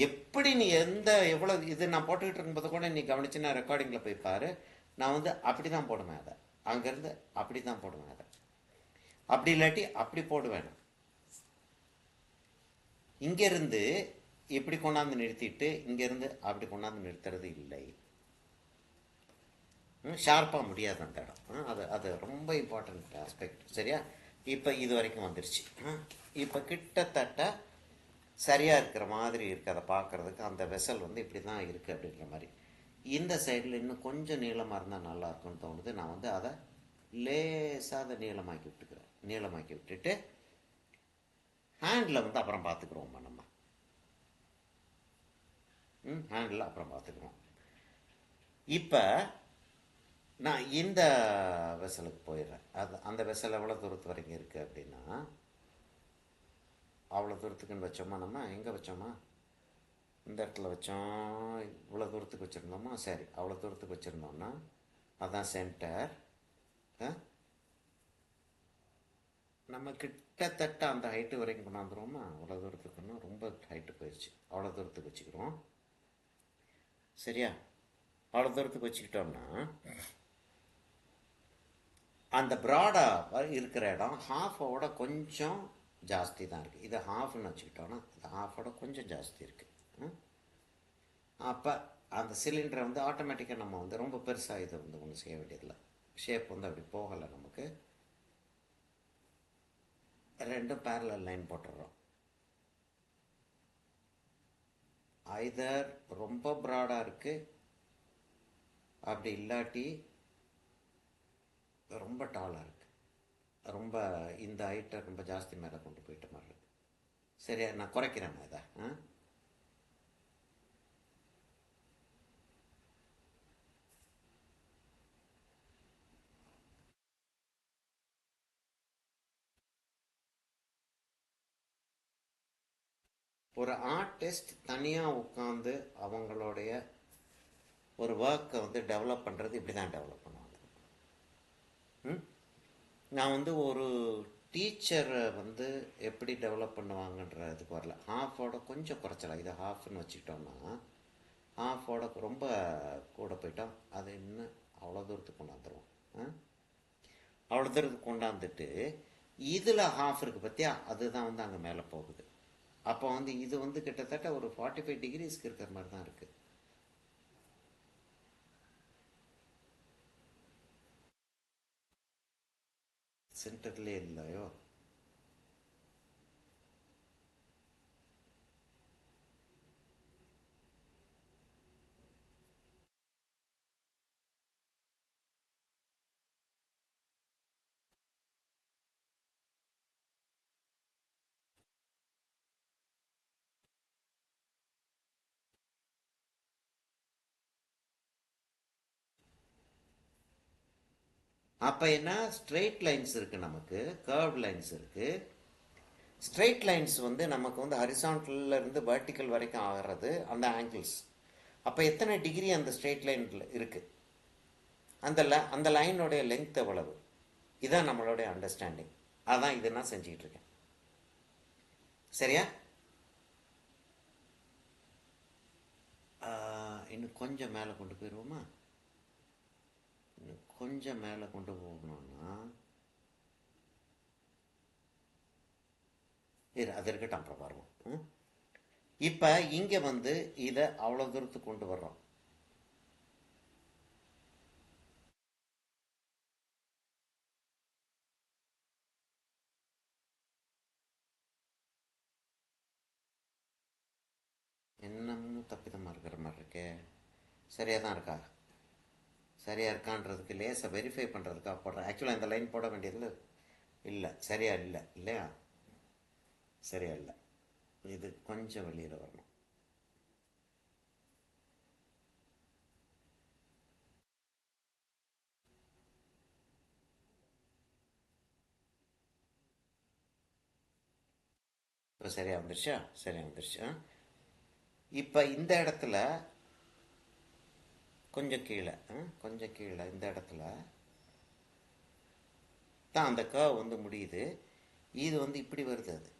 எப்படி நீ எவ்வளோ இது நான் போட்டுக்கிட்டு இருக்கும்போது கூட நீ கவனிச்சுன்னா ரெக்கார்டிங்கில் போய் பாரு. நான் வந்து அப்படி தான் போடுவேன் அதை. அங்கேருந்து அப்படி தான் போடுவேன் அதை. அப்படி இல்லாட்டி அப்படி போடுவேன். இங்கேருந்து இப்படி கொண்டாந்து நிறுத்திட்டு இங்கேருந்து அப்படி கொண்டாந்து நிறுத்துறது இல்லை. ஷார்ப்பாக முடியாது அந்த இடம். அது அது ரொம்ப இம்பார்ட்டண்ட் ஆஸ்பெக்ட். சரியா? இப்போ இது வரைக்கும் வந்துருச்சு. இப்போ கிட்டத்தட்ட சரியாக இருக்கிற மாதிரி இருக்குது. அதை பார்க்குறதுக்கு அந்த வெசல் வந்து இப்படி தான் இருக்குது அப்படின்ற மாதிரி. இந்த சைடில் இன்னும் கொஞ்சம் நீளமாக இருந்தால் நல்லா இருக்கும்னு தோணுது. நான் வந்து அதை லேசாக அதை நீளமாக்கி விட்டுக்கிறேன். நீளமாக்கி விட்டுட்டு ஹேண்டில் வந்து அப்புறம் பார்த்துக்குறோம்மா நம்ம. ஹேண்டில் அப்புறம் பார்த்துக்குறோம். இப்போ நான் இந்த வெசலுக்கு போயிடுறேன். அந்த வெசல் எவ்வளோ தூரத்து வரைக்கும் இருக்குது அப்படின்னா, அவ்வளோ தூரத்துக்குன்னு வச்சோமா. நம்ம எங்கே வச்சோமா? இந்த இடத்துல வச்சோம். இவ்வளோ தூரத்துக்கு வச்சுருந்தோமா? சரி, அவ்வளோ தூரத்துக்கு வச்சுருந்தோம்னா அதான் சென்டர். நம்ம கிட்டத்தட்ட அந்த ஹைட்டு வரைக்கும் கொண்டாந்துருவோமா? அவ்வளோ தூரத்துக்குன்னா ரொம்ப ஹைட்டு போயிடுச்சு. அவ்வளோ தூரத்துக்கு வச்சுக்கிறோம். சரியா? அவ்வளோ தூரத்துக்கு வச்சுக்கிட்டோம்னா அந்த ப்ராடாக இருக்கிற இடம் ஹாஃபோட கொஞ்சம் ஜாஸ்தி தான் இருக்குது. இது ஹாஃப்னு வச்சுக்கிட்டோன்னா இந்த ஹாஃபோட கொஞ்சம் ஜாஸ்தி இருக்குது. அப்போ அந்த சிலிண்டரை வந்து ஆட்டோமேட்டிக்காக நம்ம வந்து ரொம்ப பெருசாக இதை வந்து ஒன்றும் செய்ய வேண்டியதில்லை. ஷேப் வந்து அப்படி போகலை. நமக்கு ரெண்டும் பேரலல் லைன் போட்டுடுறோம். ஐதர் ரொம்ப ப்ராடாக இருக்குது, அப்படி இல்லாட்டி ரொம்ப டாலாக இருக்குது. ரொம்ப இந்த ஹைட்டை ரொம்ப ஜாஸ்தி மேலே கொண்டு போயிட்ட மாதிரி இருக்குது. சரியா? நான் குறைக்கிறேன் இதை. ஒரு ஆர்டிஸ்ட் தனியாக உட்காந்து அவங்களுடைய ஒரு ஒர்க்கை வந்து டெவலப் பண்ணுறது இப்படி தான் டெவலப் பண்ணுவாங்க. நான் வந்து ஒரு டீச்சரை வந்து எப்படி டெவலப் பண்ணுவாங்கன்ற இதுக்கு வரல. ஹாஃபோட கொஞ்சம் குறைச்சலாம். இதை ஹாஃப்னு வச்சுக்கிட்டோம்னா ஹாஃபோட ரொம்ப கூட போயிட்டோம். அது இன்னும் அவ்வளோ தூரத்துக்கு கொண்டாந்துருவோம். அவ்வளோ தூரத்துக்கு கொண்டாந்துட்டு இதில் ஹாஃப் இருக்குது பற்றியா? அதுதான் வந்து அங்கே மேலே போகுது. அப்போ வந்து இது வந்து கிட்டத்தட்ட ஒரு 45 டிகிரிஸ்க்கு இருக்கிற மாதிரி தான் இருக்குது. சென்டர்லேயே இல்லையோ? அப்போ என்ன? ஸ்ட்ரெயிட் லைன்ஸ் இருக்குது, நமக்கு கர்வ் லைன்ஸ் இருக்குது. ஸ்ட்ரெயிட் லைன்ஸ் வந்து நமக்கு வந்து ஹரிசான்டல்ல இருந்து வெர்டிக்கல் வரைக்கும் ஆகிறது அந்த ஆங்கிள்ஸ். அப்போ எத்தனை டிகிரி அந்த ஸ்ட்ரெயிட் லைனில் இருக்குது? அந்த லைனுடைய லெங்த் எவ்வளவு? இதான் நம்மளுடைய அண்டர்ஸ்டாண்டிங். அதான் இது நான் செஞ்சுக்கிட்டு இருக்கேன். சரியா? இன்னும் கொஞ்சம் மேலே கொண்டு போயிடுவோமா? இன்னும் கொஞ்சம் மேலே கொண்டு போகணும்னா அது இருக்கட்டும், அப்புறம் வருவோம். இப்போ இங்கே வந்து இதை அவ்வளோ தூரத்துக்கு கொண்டு வர்றோம். என்னமும் தப்பிதமாக இருக்கிற மாதிரி இருக்கே. சரியாக தான் இருக்கா? சரியாக இருக்கான்றதுக்கு லேசாக வெரிஃபை பண்ணுறதுக்காக போடுறேன். ஆக்சுவலாக இந்த லைன் போட வேண்டியதில் இல்லை. சரியா இல்லை இல்லையா? சரியா இல்லை. இது கொஞ்சம் வெளியில் வரணும். இப்போ சரியாக வந்துருச்சா? சரியாக வந்துருச்சா? இப்போ இந்த இடத்துல கொஞ்சம் கீழே கொஞ்சம் கீழே இந்த இடத்துல தான் அந்த கர்வ் வந்து முடியுது. இது வந்து இப்படி வருது. அது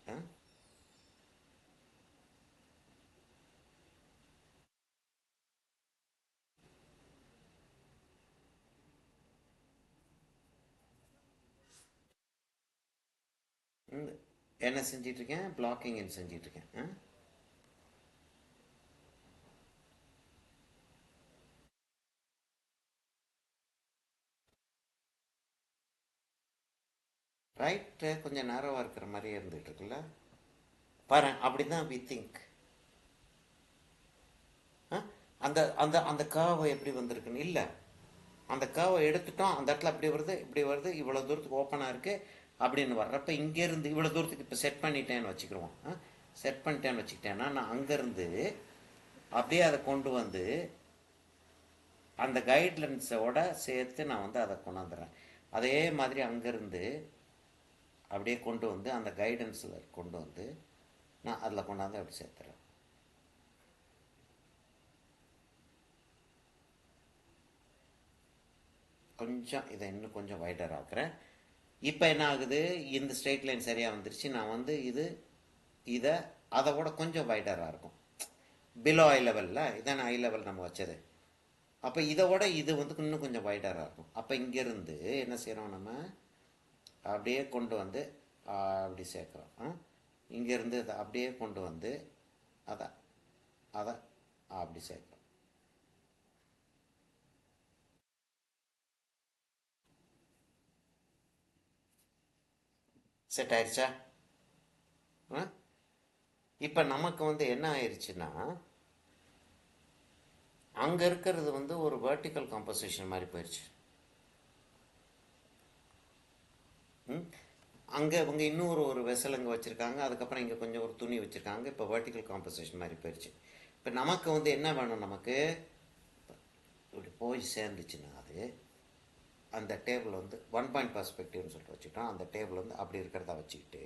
என்ன செஞ்சிட்ருக்கேன்? பிளாக்கிங் இன் செஞ்சிட்ருக்கேன். ரைட்டு கொஞ்சம் நேரவாக இருக்கிற மாதிரியே இருந்துகிட்டு இருக்குல்ல. பாரு, அப்படி தான் வி திங்க். அந்த அந்த அந்த காவை எப்படி வந்திருக்குன்னு இல்லை, அந்த காவை எடுத்துட்டோம், அந்த இடத்துல அப்படி வருது இப்படி வருது, இவ்வளோ தூரத்துக்கு ஓப்பனாக இருக்குது அப்படின்னு வர்றப்ப இங்கேருந்து இவ்வளோ தூரத்துக்கு இப்போ செட் பண்ணிட்டேன்னு வச்சுக்கிடுவோம். செட் பண்ணிட்டேன்னு வச்சுக்கிட்டேன்னா நான் அங்கேருந்து அப்படியே அதை கொண்டு வந்து அந்த கைட்லைன்ஸோட சேர்த்து நான் வந்து அதை கொண்டாந்துடுறேன். அதே மாதிரி அங்கேருந்து அப்படியே கொண்டு வந்து அந்த கைடன்ஸில் கொண்டு வந்து நான் அதில் கொண்டாந்து அப்படி சேர்த்துறேன். கொஞ்சம் இதை இன்னும் கொஞ்சம் வைடர் ஆக்குறேன். இப்போ என்ன ஆகுது? இந்த ஸ்ட்ரெயிட் லைன் சரியாக வந்துருச்சு. நான் வந்து இதை அதை விட கொஞ்சம் வைடராக இருக்கும். பிலோ ஐ லெவலில் இதான ஐ லெவல் நம்ம வச்சது. அப்போ இதை விட இது வந்து இன்னும் கொஞ்சம் வைடராக இருக்கும். அப்போ இங்கேருந்து என்ன செய்கிறோம்? நம்ம அப்படியே கொண்டு வந்து அப்படி சேர்க்குறோம். இங்கேருந்து அதை அப்படியே கொண்டு வந்து அதை அதை அப்படி சேர்க்குறோம். செட் ஆயிடுச்சா? இப்போ நமக்கு வந்து என்ன ஆயிடுச்சுன்னா, அங்கே இருக்கிறது வந்து ஒரு வெர்டிக்கல் காம்போசிஷன் மாதிரி போயிடுச்சு. அங்கே இவங்க இன்னொரு ஒரு வெசல் இங்கே வச்சுருக்காங்க, அதுக்கப்புறம் இங்கே கொஞ்சம் ஒரு துணி வச்சுருக்காங்க. இப்போ வெர்டிக்கல் காம்போசிஷன் மாதிரி போயிடுச்சு. இப்போ நமக்கு வந்து என்ன வேணும்? நமக்கு இப்படி போய் சேர்ந்துச்சுன்னா அது அந்த டேபிள் வந்து 1 பாயிண்ட் பர்ஸ்பெக்டிவ்னு சொல்லிட்டு வச்சுட்டோம். அந்த டேபிள் வந்து அப்படி இருக்கிறதா வச்சுக்கிட்டு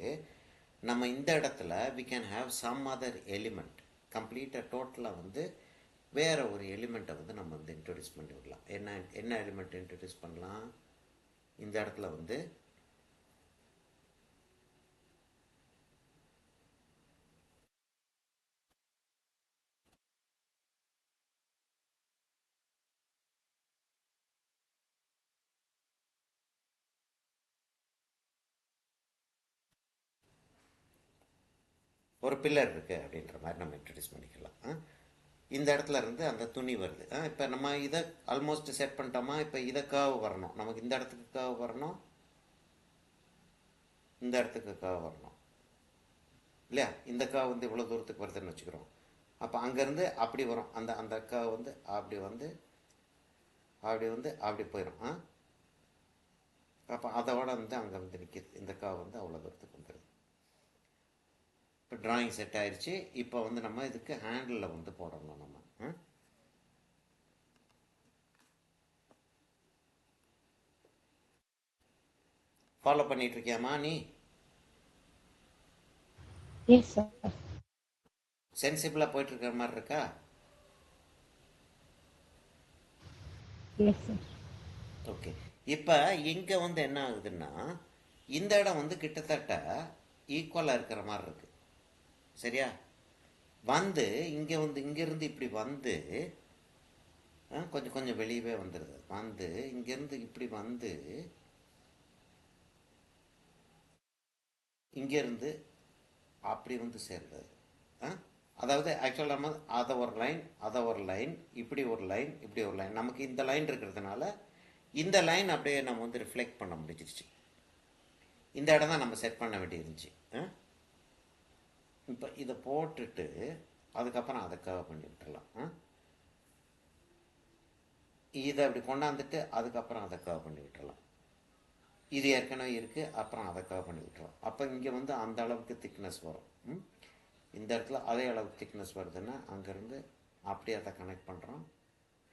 நம்ம இந்த இடத்துல we can have some other element, கம்ப்ளீட்டாக டோட்டலாக வந்து வேறு ஒரு எலிமெண்ட்டை வந்து நம்ம வந்து இன்ட்ரடியூஸ் பண்ணி விடலாம். என்ன எலிமெண்ட் இன்ட்ரடியூஸ் பண்ணலாம்? இந்த இடத்துல வந்து ஒரு பில்லர் இருக்குது அப்படின்ற மாதிரி நம்ம இன்ட்ரடியூஸ் பண்ணிக்கலாம். இந்த இடத்துல இருந்து அந்த துணி வருது. இப்போ நம்ம இதை ஆல்மோஸ்ட் செட் பண்ணிட்டோமா? இப்போ இதை கர்வ் வரணும், நமக்கு இந்த இடத்துக்கு கர்வ் வரணும், இந்த இடத்துக்கு கர்வ் வரணும் இல்லையா? இந்த கர்வ் வந்து இவ்வளோ தூரத்துக்கு வருதுன்னு வச்சுக்கிறோம். அப்போ அங்கேருந்து அப்படி வரும். அந்த அந்த கர்வ் வந்து அப்படி வந்து அப்படி வந்து அப்படி போயிடும். அப்போ அதோட வந்து அங்கே வந்து நிற்கிது. இந்த கர்வ் வந்து அவ்வளோ தூரத்துக்கு வந்துடுது. இப்போ ட்ராயிங் செட் ஆயிடுச்சு. இப்போ வந்து நம்ம இதுக்கு ஹேண்டில் வந்து போடணும். நம்ம ஃபாலோ பண்ணிட்டு இருக்கியாமா நீ? Yes sir. சென்சிபிளாக போயிட்டு இருக்கிற மாதிரி இருக்கா? Yes sir. ஓகே. இப்போ இங்கே வந்து என்ன ஆகுதுன்னா, இந்த இடம் வந்து கிட்டத்தட்ட ஈக்குவலாக இருக்கிற மாதிரி இருக்கு. சரியா? வந்து இங்கே வந்து இங்கேருந்து இப்படி வந்து கொஞ்சம் கொஞ்சம் வெளியவே வந்துடுது. வந்து இங்கேருந்து இப்படி வந்து இங்கேருந்து அப்படி வந்து சேருது. அதாவது ஆக்சுவலாக நம்ம அதை ஒரு லைன் இப்படி ஒரு லைன் இப்படி ஒரு லைன், நமக்கு இந்த லைன் இருக்கிறதுனால இந்த லைன் அப்படியே நம்ம வந்து ரிஃப்ளெக்ட் பண்ண முடிஞ்சிருச்சு. இந்த இடம் தான் நம்ம செட் பண்ண வேண்டியிருந்துச்சு. இப்போ இதை போட்டுட்டு அதுக்கப்புறம் அதை கவர் பண்ணி விட்டுடலாம். இதை அப்படி கொண்டாந்துட்டு அதுக்கப்புறம் அதை கவர் பண்ணி விட்டுடலாம். இது ஏற்கனவே இருக்குது, அப்புறம் அதை கவர் பண்ணி விட்டுறோம். அப்போ இங்கே வந்து அந்த அளவுக்கு திக்னஸ் வரும். இந்த இடத்துல அதே அளவுக்கு திக்னஸ் வருதுன்னா அங்கேருந்து அப்படியே அதை கனெக்ட் பண்ணுறோம்.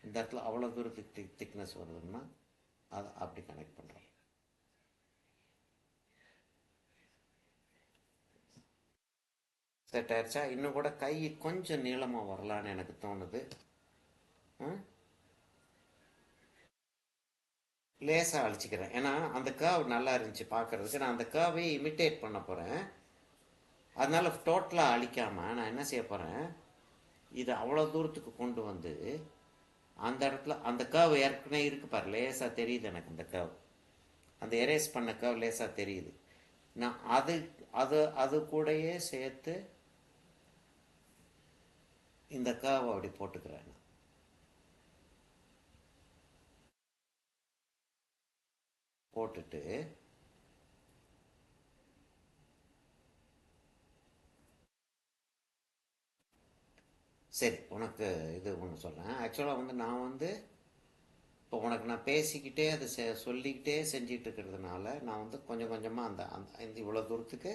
இந்த இடத்துல அவ்வளோ தூரத்துக்கு திக்னஸ் வருதுன்னா அதை அப்படி கனெக்ட் பண்ணுறோம். செட் ஆயிடுச்சா? இன்னும் கூட கை கொஞ்சம் நீளமாக வரலான்னு எனக்கு தோணுது. லேசாக அழிச்சிக்கிறேன். ஏன்னா அந்த கர்வ் நல்லா இருந்துச்சு பார்க்குறதுக்கு. நான் அந்த கர்வை இமிட்டேட் பண்ண போகிறேன். அதனால் டோட்டலாக அழிக்காமல் நான் என்ன செய்ய போகிறேன், இதை அவ்வளோ தூரத்துக்கு கொண்டு வந்து அந்த இடத்துல அந்த கர்வ் ஏற்கனவே இருக்குது பாரு, லேசாக தெரியுது எனக்கு. அந்த கர்வ், அந்த எரேஸ் பண்ண கர்வ் லேசாக தெரியுது. நான் அது கூடயே சேர்த்து இந்த கர்வை அப்படி போட்டுக்கிறேன். போட்டுட்டு சரி, உனக்கு இது ஒன்று சொல்கிறேன். ஆக்சுவலாக வந்து நான் வந்து இப்போ உனக்கு நான் பேசிக்கிட்டே அதை சொல்லிக்கிட்டே செஞ்சிட்டு இருக்கிறதுனால நான் வந்து கொஞ்சம் கொஞ்சமாக அந்த இந்த இவ்வளோ தூரத்துக்கு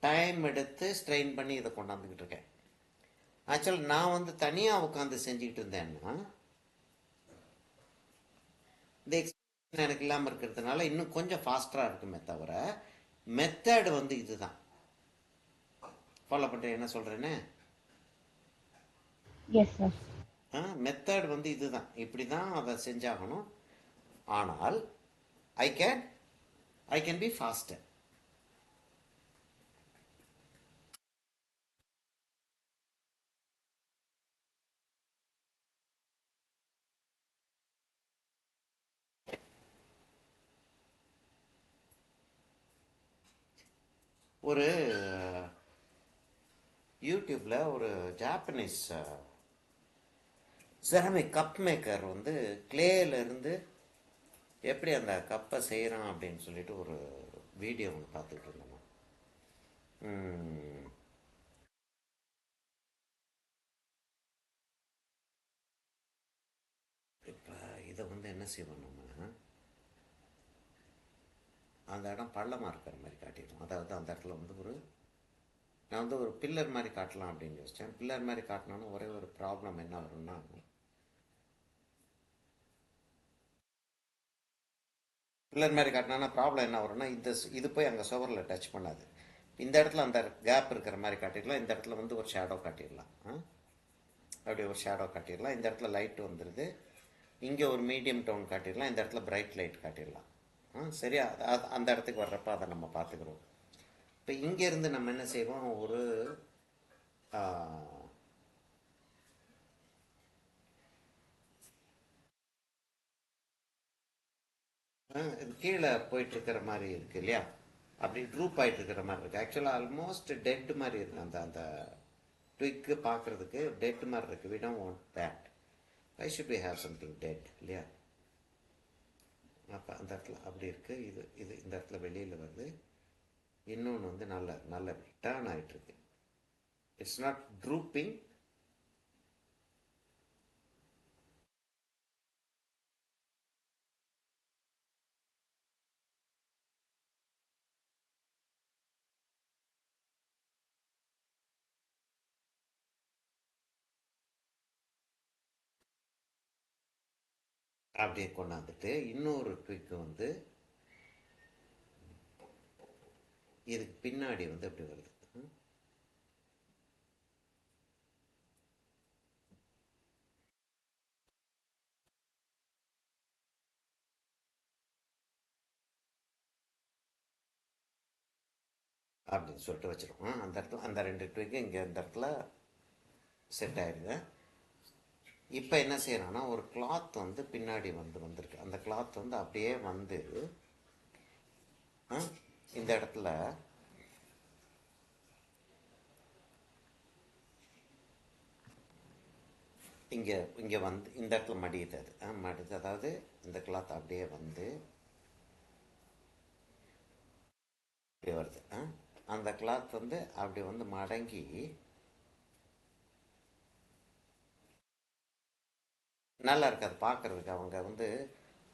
டைம் எடுத்து ஸ்ட்ரெயின் பண்ணி இதை கொண்டாந்துக்கிட்டு இருக்கேன். ஆக்சுவல் நான் வந்து தனியாக உட்காந்து செஞ்சுக்கிட்டு இருந்தேன்னா இந்த எக்ஸ்பீரியன்ஸ் எனக்கு இல்லாமல் இருக்கிறதுனால இன்னும் கொஞ்சம் ஃபாஸ்டராக இருக்குமே தவிர மெத்தட் வந்து இதுதான். ஃபாலோ பண்ணுறேன் என்ன சொல்கிறேன்னு? Yes sir. மெத்தட் வந்து இதுதான், இப்படி தான் அதை செஞ்சாகணும். ஆனால் ஐ கேன் பி ஃபாஸ்டர். ஒரு யூடியூப்ல ஒரு ஜாப்பனீஸ் செரமிக் கப் மேக்கர் வந்து கிளேல இருந்து எப்படி அந்த கப்பை செய்கிறான் அப்படின்னு சொல்லிட்டு ஒரு வீடியோ ஒன்று பார்த்துக்கிட்டு இருந்தோம். இப்போ இதை வந்து என்ன செய்வோம் நம்ம, அந்த இடம் பள்ளமாக இருக்கிற மாதிரி காட்டிடுவோம். அதாவது அந்த இடத்துல வந்து நான் வந்து ஒரு பில்லர் மாதிரி காட்டலாம் அப்படின்னு யோசித்தேன். பில்லர் மாதிரி காட்டினோன்னா ஒரே ஒரு ப்ராப்ளம் என்ன வரும்னா, பில்லர் மாதிரி காட்டினா ப்ராப்ளம் என்ன வரும்னா இது போய் அங்கே சுவரில் டச் பண்ணாது. இந்த இடத்துல அந்த கேப் இருக்கிற மாதிரி காட்டிடலாம். இந்த இடத்துல வந்து ஒரு ஷேடோ காட்டிடலாம். அப்படி ஒரு ஷேடோ காட்டிடலாம். இந்த இடத்துல லைட் வந்துடுது. இங்கே ஒரு மீடியம் டோன் காட்டிடலாம். இந்த இடத்துல பிரைட் லைட் காட்டிடலாம். சரியா? அந்த இடத்துக்கு வர்றப்ப அதை நம்ம பார்த்துக்கிறோம். இப்போ இங்கேருந்து நம்ம என்ன செய்வோம், ஒரு இது கீழே போயிட்டுருக்கிற மாதிரி இருக்குது இல்லையா, அப்படி ட்ரூப் ஆகிட்டு இருக்கிற மாதிரி இருக்குது. ஆக்சுவலாக ஆல்மோஸ்ட் டெட் மாதிரி இருக்குது. அந்த ட்விக்கு பார்க்குறதுக்கு டெட் மாதிரி இருக்குது. We don't want that. Why should we have something dead இல்லையா? அப்போ அந்த இடத்துல அப்படி இருக்குது. இது இந்த இடத்துல வெளியில் வருது. இன்னொன்று வந்து நல்ல டர்ன் ஆகிட்டுருக்கு. It's not drooping. அப்படியே கொண்டாந்துட்டு இன்னொரு ட்விக்கு வந்து இதுக்கு பின்னாடி வந்து அப்படி வருது. அப்படின்னு சொல்லிட்டு வச்சிருக்கோம். அந்த இடத்துல அந்த ரெண்டு ட்விக்கு இங்கே இந்த இடத்துல செட் ஆயிடுது. இப்போ என்ன செய்யறான்னா, ஒரு கிளாத் வந்து பின்னாடி வந்திருக்கு. அந்த கிளாத் வந்து அப்படியே வந்து இந்த இடத்துல இங்கே வந்து இந்த இடத்துல மடியுது. அது மடிது. அதாவது இந்த கிளாத் அப்படியே வந்து இப்படி வருது. அந்த கிளாத் வந்து அப்படி வந்து மடங்கி நல்லா இருக்காது பார்க்குறதுக்கு. அவங்க வந்து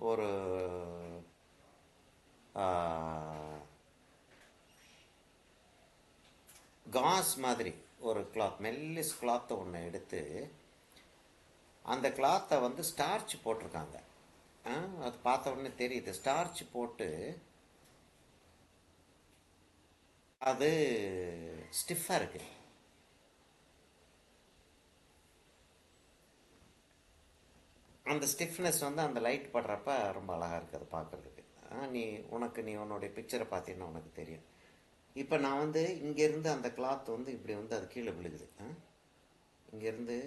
ஒரு காஸ் மாதிரி ஒரு கிளாத், மெல்லிஸ் கிளாத்தை ஒன்று எடுத்து அந்த கிளாத்தை வந்து ஸ்டார்ச் போட்டிருக்காங்க. அது பார்த்த உடனே தெரியுது. ஸ்டார்ச் போட்டு அது ஸ்டிஃபாக இருக்கு. அந்த ஸ்டிஃப்னஸ் வந்து அந்த லைட் படுறப்ப ரொம்ப அழகாக இருக்குது அது பார்க்குறதுக்கு. நீ உன்னுடைய பிக்சரை பார்த்தீங்கன்னா உனக்கு தெரியும். இப்போ நான் வந்து இங்கேருந்து அந்த கிளாத் வந்து இப்படி வந்து அது கீழே விழுகுது. இங்கேருந்து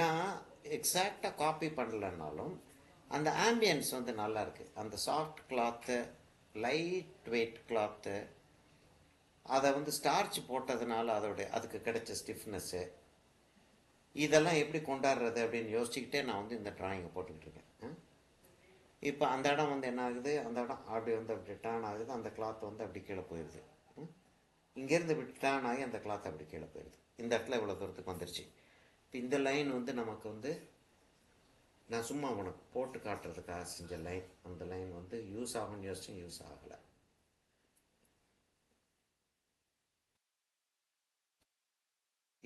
நான் எக்ஸாக்டாக காப்பி பண்ணலனாலும் அந்த ஆம்பியன்ஸ் வந்து நல்லா இருக்குது. அந்த soft cloth, light weight cloth, அதை வந்து ஸ்டார்ச் போட்டதுனால அதுக்கு கிடைச்ச ஸ்டிஃப்னஸ்ஸு, இதெல்லாம் எப்படி கொண்டாடுறது அப்படின்னு யோசிச்சுக்கிட்டே நான் வந்து இந்த ட்ராயிங்கை போட்டுக்கிட்டு இருக்கேன். இப்போ அந்த இடம் வந்து என்ன ஆகுது, அந்த இடம் அப்படி வந்து அப்படி டேர்ன் ஆகுது, அந்த கிளாத் வந்து அப்படி கீழே போயிடுது. இங்கேருந்து இப்படி டேர்ன் ஆகி அந்த கிளாத் அப்படி கீழே போயிடுது. இந்த இடத்துல இவ்வளோ தூரத்துக்கு வந்துருச்சு. இப்போ இந்த லைன் வந்து நமக்கு வந்து நான் சும்மா உனக்கு போட்டு காட்டுறதுக்காக செஞ்ச லைன். அந்த லைன் வந்து யூஸ் ஆகும்னு யோசிச்சு யூஸ் ஆகலை.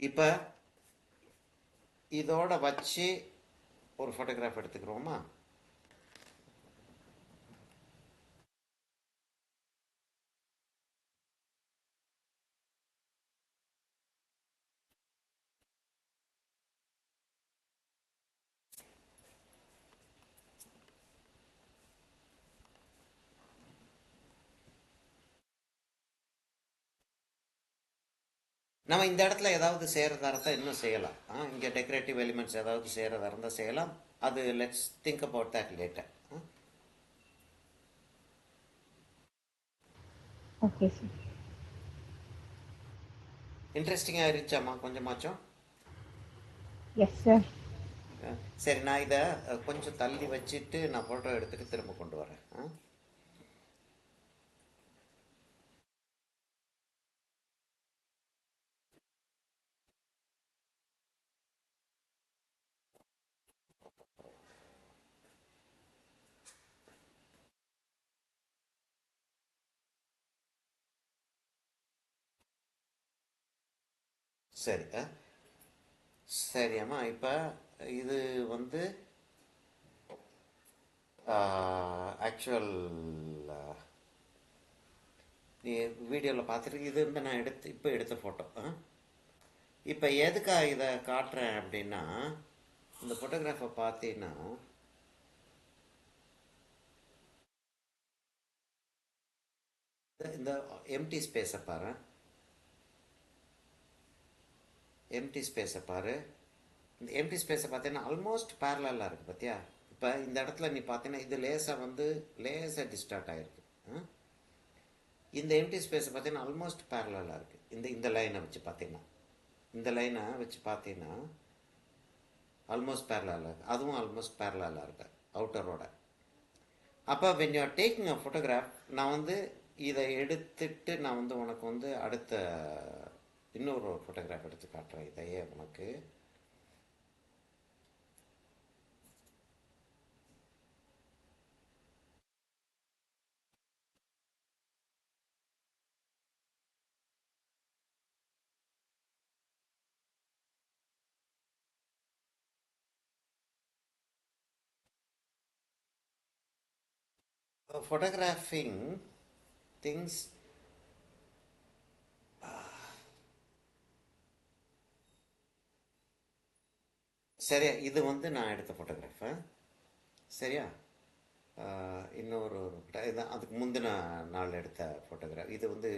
இப்போ இதோட வச்சு ஒரு ஃபோட்டோகிராஃப் எடுத்துக்கிறோமா? நம்ம இந்த இடத்துல ஏதாவது செய்கிறதா இருந்தால் இன்னும் செய்யலாம். இங்கே டெக்கரேட்டிவ் எலிமெண்ட்ஸ் ஏதாவது செய்கிறதா இருந்தால் செய்யலாம். அது let's think about that later. Okay sir. இன்ட்ரெஸ்டிங்காக இருந்துச்சாம்மா கொஞ்சமாச்சும்? Yes sir. சரி, நான் இதை கொஞ்சம் தள்ளி வச்சுட்டு நான் ஃபோட்டோ எடுத்துகிட்டு திரும்ப கொண்டு வரேன். சரி. சரியாம்மா. இப்போ இது வந்து ஆக்சுவல் நீ வீடியோவில் பார்த்துட்டு இது வந்து நான் இப்போ எடுத்த ஃபோட்டோ. இப்போ எதுக்காக இதை காட்டுறேன் அப்படின்னா, இந்த ஃபோட்டோகிராஃபை பார்த்தீங்கன்னா இந்த எம்டி ஸ்பேஸை பாரு, எம்டி ஸ்பேஸை பாரு. இந்த எம்டி ஸ்பேஸை பார்த்தீங்கன்னா ஆல்மோஸ்ட் பேரலாக இருக்குது பார்த்தியா? இப்போ இந்த இடத்துல நீ பார்த்தீங்கன்னா இது லேசாக டிஸ்டார்ட் ஆகிருக்கு. இந்த எம்டி ஸ்பேஸை பார்த்தீங்கன்னா ஆல்மோஸ்ட் பேரலாக இருக்குது. இந்த லைனை வச்சு பார்த்தீங்கன்னா ஆல்மோஸ்ட் பேரலாக இருக்குது. அதுவும் ஆல்மோஸ்ட் பேரலாக இருக்கு அவுட்டரோட. அப்போ when you are taking a photograph, நான் வந்து இதை எடுத்துட்டு நான் வந்து உனக்கு வந்து அடுத்த இன்னொரு ஃபோட்டோகிராஃப் எடுத்து காட்டுறேன். இதையே உனக்கு photographing things. சரியா, இது வந்து நான் எடுத்த ஃபோட்டோகிராஃபு. சரியா, இன்னொரு இதுதான் அதுக்கு முந்தின நாள் எடுத்த ஃபோட்டோகிராஃப். இது வந்து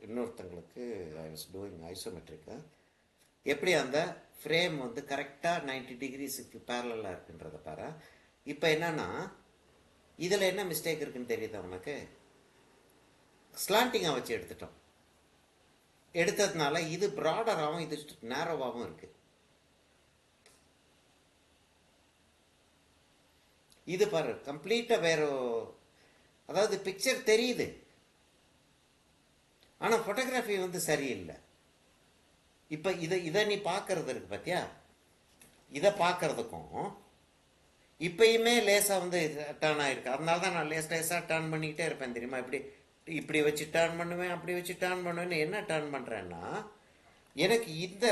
இன்னொருத்தங்களுக்கு ஐ வாஸ் டூயிங் ஐசோமெட்ரிக்கு. எப்படி அந்த ஃப்ரேம் வந்து கரெக்டாக 90 டிகிரிஸுக்கு பேரலாக இருக்குன்றத பாரு. இப்போ என்னன்னா இதில் என்ன மிஸ்டேக் இருக்குன்னு தெரியுதா உனக்கு? ஸ்லாண்டிங்காக வச்சு எடுத்ததுனால இது ப்ராடராகவும் இது நேரோவாகவும் இருக்குது. இது பாரு கம்ப்ளீட்டாக வேற, அதாவது பிக்சர் தெரியுது ஆனால் ஃபோட்டோகிராஃபி வந்து சரியில்லை. இப்போ இதை நீ பார்க்கறது இருக்கு பார்த்தியா? இதை பார்க்கறதுக்கும் இப்பயுமே லேசாக வந்து டர்ன் ஆகிருக்கு. அதனால தான் நான் லேசாக டர்ன் பண்ணிக்கிட்டே இருப்பேன் தெரியுமா? இப்படி வச்சு டர்ன் பண்ணுவேன், அப்படி வச்சு டர்ன் பண்ணுவேன்னு. என்ன டர்ன் பண்ணுறேன்னா, எனக்கு இந்த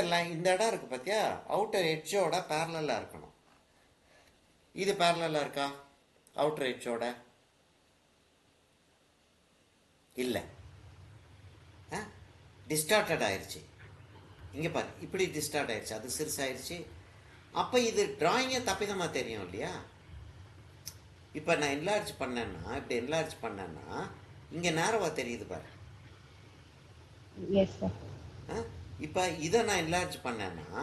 இடம் இருக்குது பார்த்தியா, அவுட்டர் எட்ஜோட பேரலாக இருக்கணும். இது பேரலாக இருக்கா அவுட்டர் எட்ஜோட? இல்லை, டிஸ்டார்டட் ஆயிடுச்சு. இங்கே பாரு, இப்படி டிஸ்டார்ட் ஆயிடுச்சு, அது சிறுசாயிடுச்சு. அப்போ இது டிராயிங்கே தப்பிதமாக தெரியும் இல்லையா? இப்போ நான் என்லார்ஜ் பண்ணேன்னா இங்கே நேரவா தெரியுது பாரு. இப்போ இதை நான் என்லார்ஜ் பண்ணேன்னா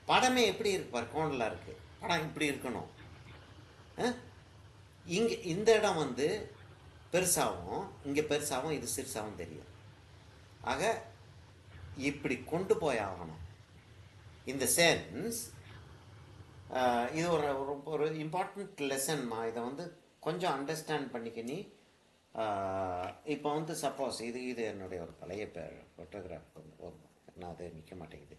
படமே எப்படி இருக்கு பாரு, கோணலாக இருக்குது. படம் இப்படி இருக்கணும். இங்கே இந்த இடம் வந்து பெருசாகவும் இங்கே பெருசாகவும் இது சிறுசாகவும் தெரியும். ஆக இப்படி கொண்டு போய் ஆகணும். இந்த சென்ஸ் இது ஒரு ஒரு இம்பார்ட்டண்ட் லெசன்மா. இதை வந்து கொஞ்சம் அண்டர்ஸ்டாண்ட் பண்ணிக்க நீ. இப்போ வந்து சப்போஸ் இது என்னுடைய ஒரு பழைய ஃபோட்டோகிராஃப் நான் அது நிற்க மாட்டேங்குது.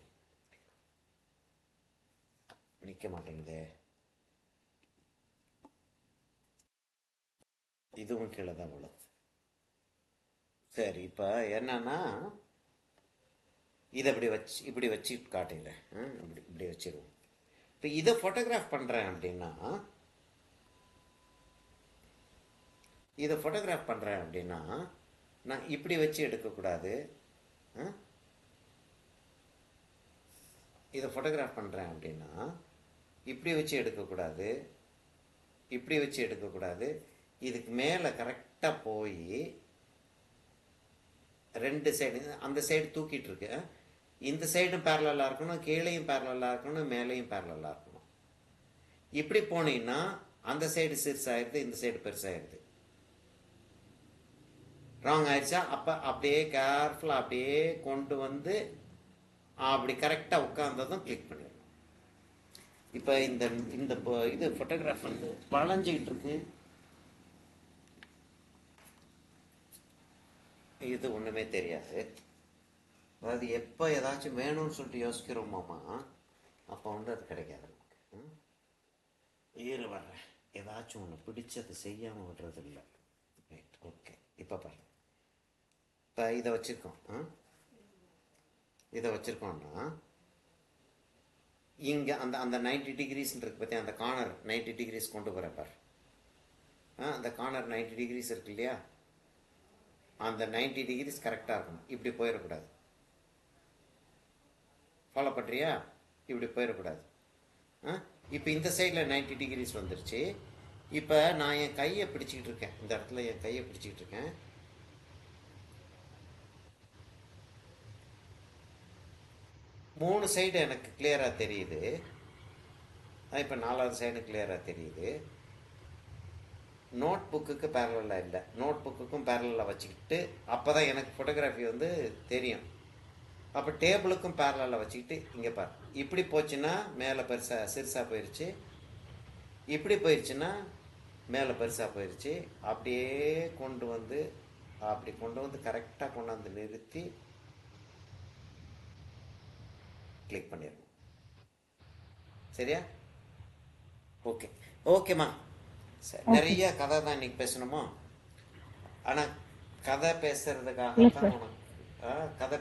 இதுவும் கீழே தான் உள்ளது. சரி, இப்போ என்னன்னா இதை இப்படி வச்சு காட்டுகிறேன். இப்படி வச்சிருவோம். இப்போ இதை ஃபோட்டோகிராஃப் பண்ணுறேன் அப்படின்னா நான் இப்படி வச்சு எடுக்கக்கூடாது. இதை ஃபோட்டோகிராஃப் பண்ணுறேன் அப்படின்னா இப்படி வச்சு எடுக்கக்கூடாது. இதுக்கு மேலே கரெக்டாக போய் ரெண்டு சைடு, அந்த சைடு தூக்கிட்டு இருக்கு. இந்த சைடும் பேரலாக இருக்கணும், கீழேயும் பேரலாக இருக்கணும், மேலேயும் பேரலாக இருக்கணும். இப்படி போனீங்கன்னா அந்த சைடு சிறுசாயிருது, இந்த சைடு பெருசாயிருது. ராங் ஆயிடுச்சா? அப்போ அப்படியே கேர்ஃபுல்லாக அப்படியே கொண்டு வந்து அப்படி கரெக்டாக உட்கார்ந்ததும் கிளிக் பண்ணிடணும். இப்போ இந்த இது ஃபோட்டோகிராஃப் வந்து வளைஞ்சிக்கிட்டு இருக்கு. இது ஒன்றுமே தெரியாது. அதாவது எப்போ ஏதாச்சும் வேணும்னு சொல்லிட்டு யோசிக்கிறோமாமா, அப்போ வந்து அது கிடைக்காது நமக்கு. வர்றேன், ஏதாச்சும் ஒன்று பிடிச்சது செய்யாமல் விடுறது இல்லை. Right, okay. இப்போ பாரு, இப்போ இதை வச்சுருக்கோம்னா இங்கே அந்த 90 டிகிரிஸ் இருக்கு பற்றி, அந்த கார்னர் 90 டிகிரிஸ் கொண்டு போகிற பார். அந்த கார்னர் 90 டிகிரிஸ் இருக்கு இல்லையா, அந்த 90 டிகிரிஸ் கரெக்டாக இருக்கணும். இப்படி போயிடக்கூடாது. ஃபாலோ பண்ணுறியா? இப்படி போயிடக்கூடாது. இப்போ இந்த சைடில் 90 டிகிரிஸ் வந்துருச்சு. இப்போ நான் என் கையை பிடிச்சிக்கிட்டு இருக்கேன். இந்த இடத்துல என் கையை பிடிச்சிக்கிட்டு இருக்கேன். மூணு சைடு எனக்கு கிளியராக தெரியுது. இப்போ 4வது சைடு கிளியராக தெரியுது. நோட் புக்குக்கு பேரலாக இல்லை, நோட் புக்குக்கும் பேரலாக வச்சுக்கிட்டு அப்போ தான் எனக்கு ஃபோட்டோகிராஃபி வந்து தெரியும். அப்போ டேபிளுக்கும் பேரலாக வச்சுக்கிட்டு இங்கே பாரு, இப்படி போச்சுன்னா மேலே சிறுசாக போயிடுச்சு, இப்படி போயிடுச்சுன்னா மேலே பெருசாக போயிடுச்சு. அப்படியே கொண்டு வந்து கரெக்டாக கொண்டாந்து நிறுத்தி கிளிக் பண்ணிடணும். சரியா? ஓகேம்மா. சரி, நிறைய கதை தான் இன்னைக்கு பேசணுமோ? ஆனால் கதை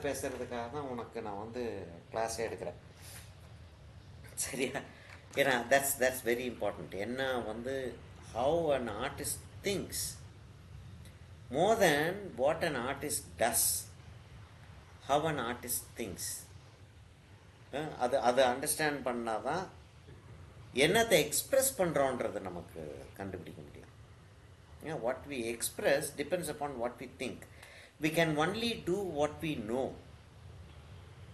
பேசுறதுக்காக தான் உனக்கு நான் வந்து கிளாஸே எடுக்கிறேன். சரியா? ஏன்னா தட்ஸ் வெரி இம்பார்ட்டண்ட். என்ன வந்து how an artist thinks more than what an artist does. How an artist thinks, அது அண்டர்ஸ்டாண்ட் பண்ணாதான் என்னத்தை எக்ஸ்பிரஸ் பண்ணுறோன்றது நமக்கு கண்டுபிடிக்க முடியும். What we express depends upon what we think. We can only do what we know.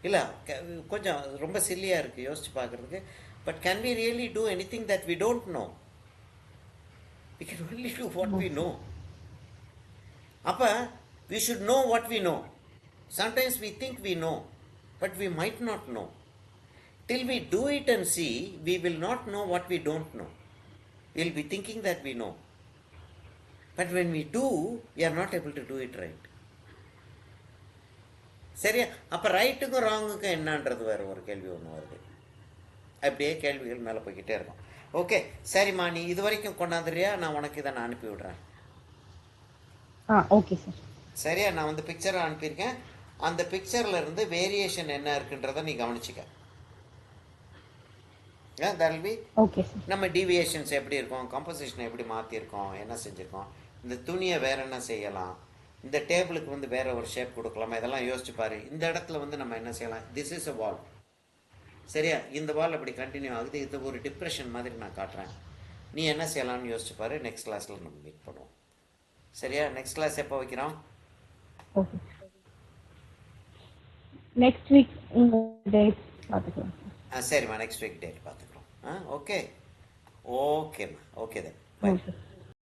இல்லை, கொஞ்சம் ரொம்ப சில்லியாக இருக்குது யோசிச்சு பார்க்குறதுக்கு. But can we really do anything that we don't know? We can only do what we know. அப்போ we should know what we know. Sometimes we think we know, but we might not know. Till we do it and see, we will not know what we don't know. We will be thinking that we know. But when we do, we are not able to do it right. சரியா? அப்போ ரைட்டுக்கும் ராங்குக்கும் என்னன்றது வேறு ஒரு கேள்வி ஒன்று வருது. அப்படியே கேள்விகள் மேலே போய்கிட்டே இருக்கும். ஓகே, சரிம்மா, நீ இது வரைக்கும் கொண்டாந்துறியா? நான் உனக்கு இதை நான் அனுப்பி விடுறேன். Okay sir. சரியா? நான் வந்து பிக்சரை அனுப்பியிருக்கேன். அந்த பிக்சரில் இருந்து வேரியேஷன் என்ன இருக்குன்றதை நீ கவனிச்சிக்க. நம்ம டீவியேஷன்ஸ் எப்படி இருக்கும், கம்போசிஷன் எப்படி மாற்றிருக்கோம், என்ன செஞ்சுருக்கோம், இந்த துணியை வேற என்ன செய்யலாம், இந்த டேபிளுக்கு வந்து வேற ஒரு ஷேப் கொடுக்கலாமா, இதெல்லாம் யோசிச்சு பாரு. இந்த இடத்துல வந்து நம்ம என்ன செய்யலாம், திஸ் இஸ் அ வால். சரியா? இந்த வால் அப்படி கண்டினியூ ஆகுது. இது ஒரு டிப்ரெஷன் மாதிரி நான் காட்டுறேன். நீ என்ன செய்யலாம்னு யோசிச்சு பாரு. நெக்ஸ்ட் கிளாஸில் நம்ம மீட் பண்ணுவோம். சரியா? நெக்ஸ்ட் கிளாஸ் எப்போ வைக்கிறோம்? ஓகே, நெக்ஸ்ட் வீக் உங்க டேட் பார்த்துக்கலாம். சரிம்மா, நெக்ஸ்ட் வீக் டேட் பார்த்துக்குறோம். ஓகே. ஓகேம்மா, ஓகே தென், பை. ஓகே.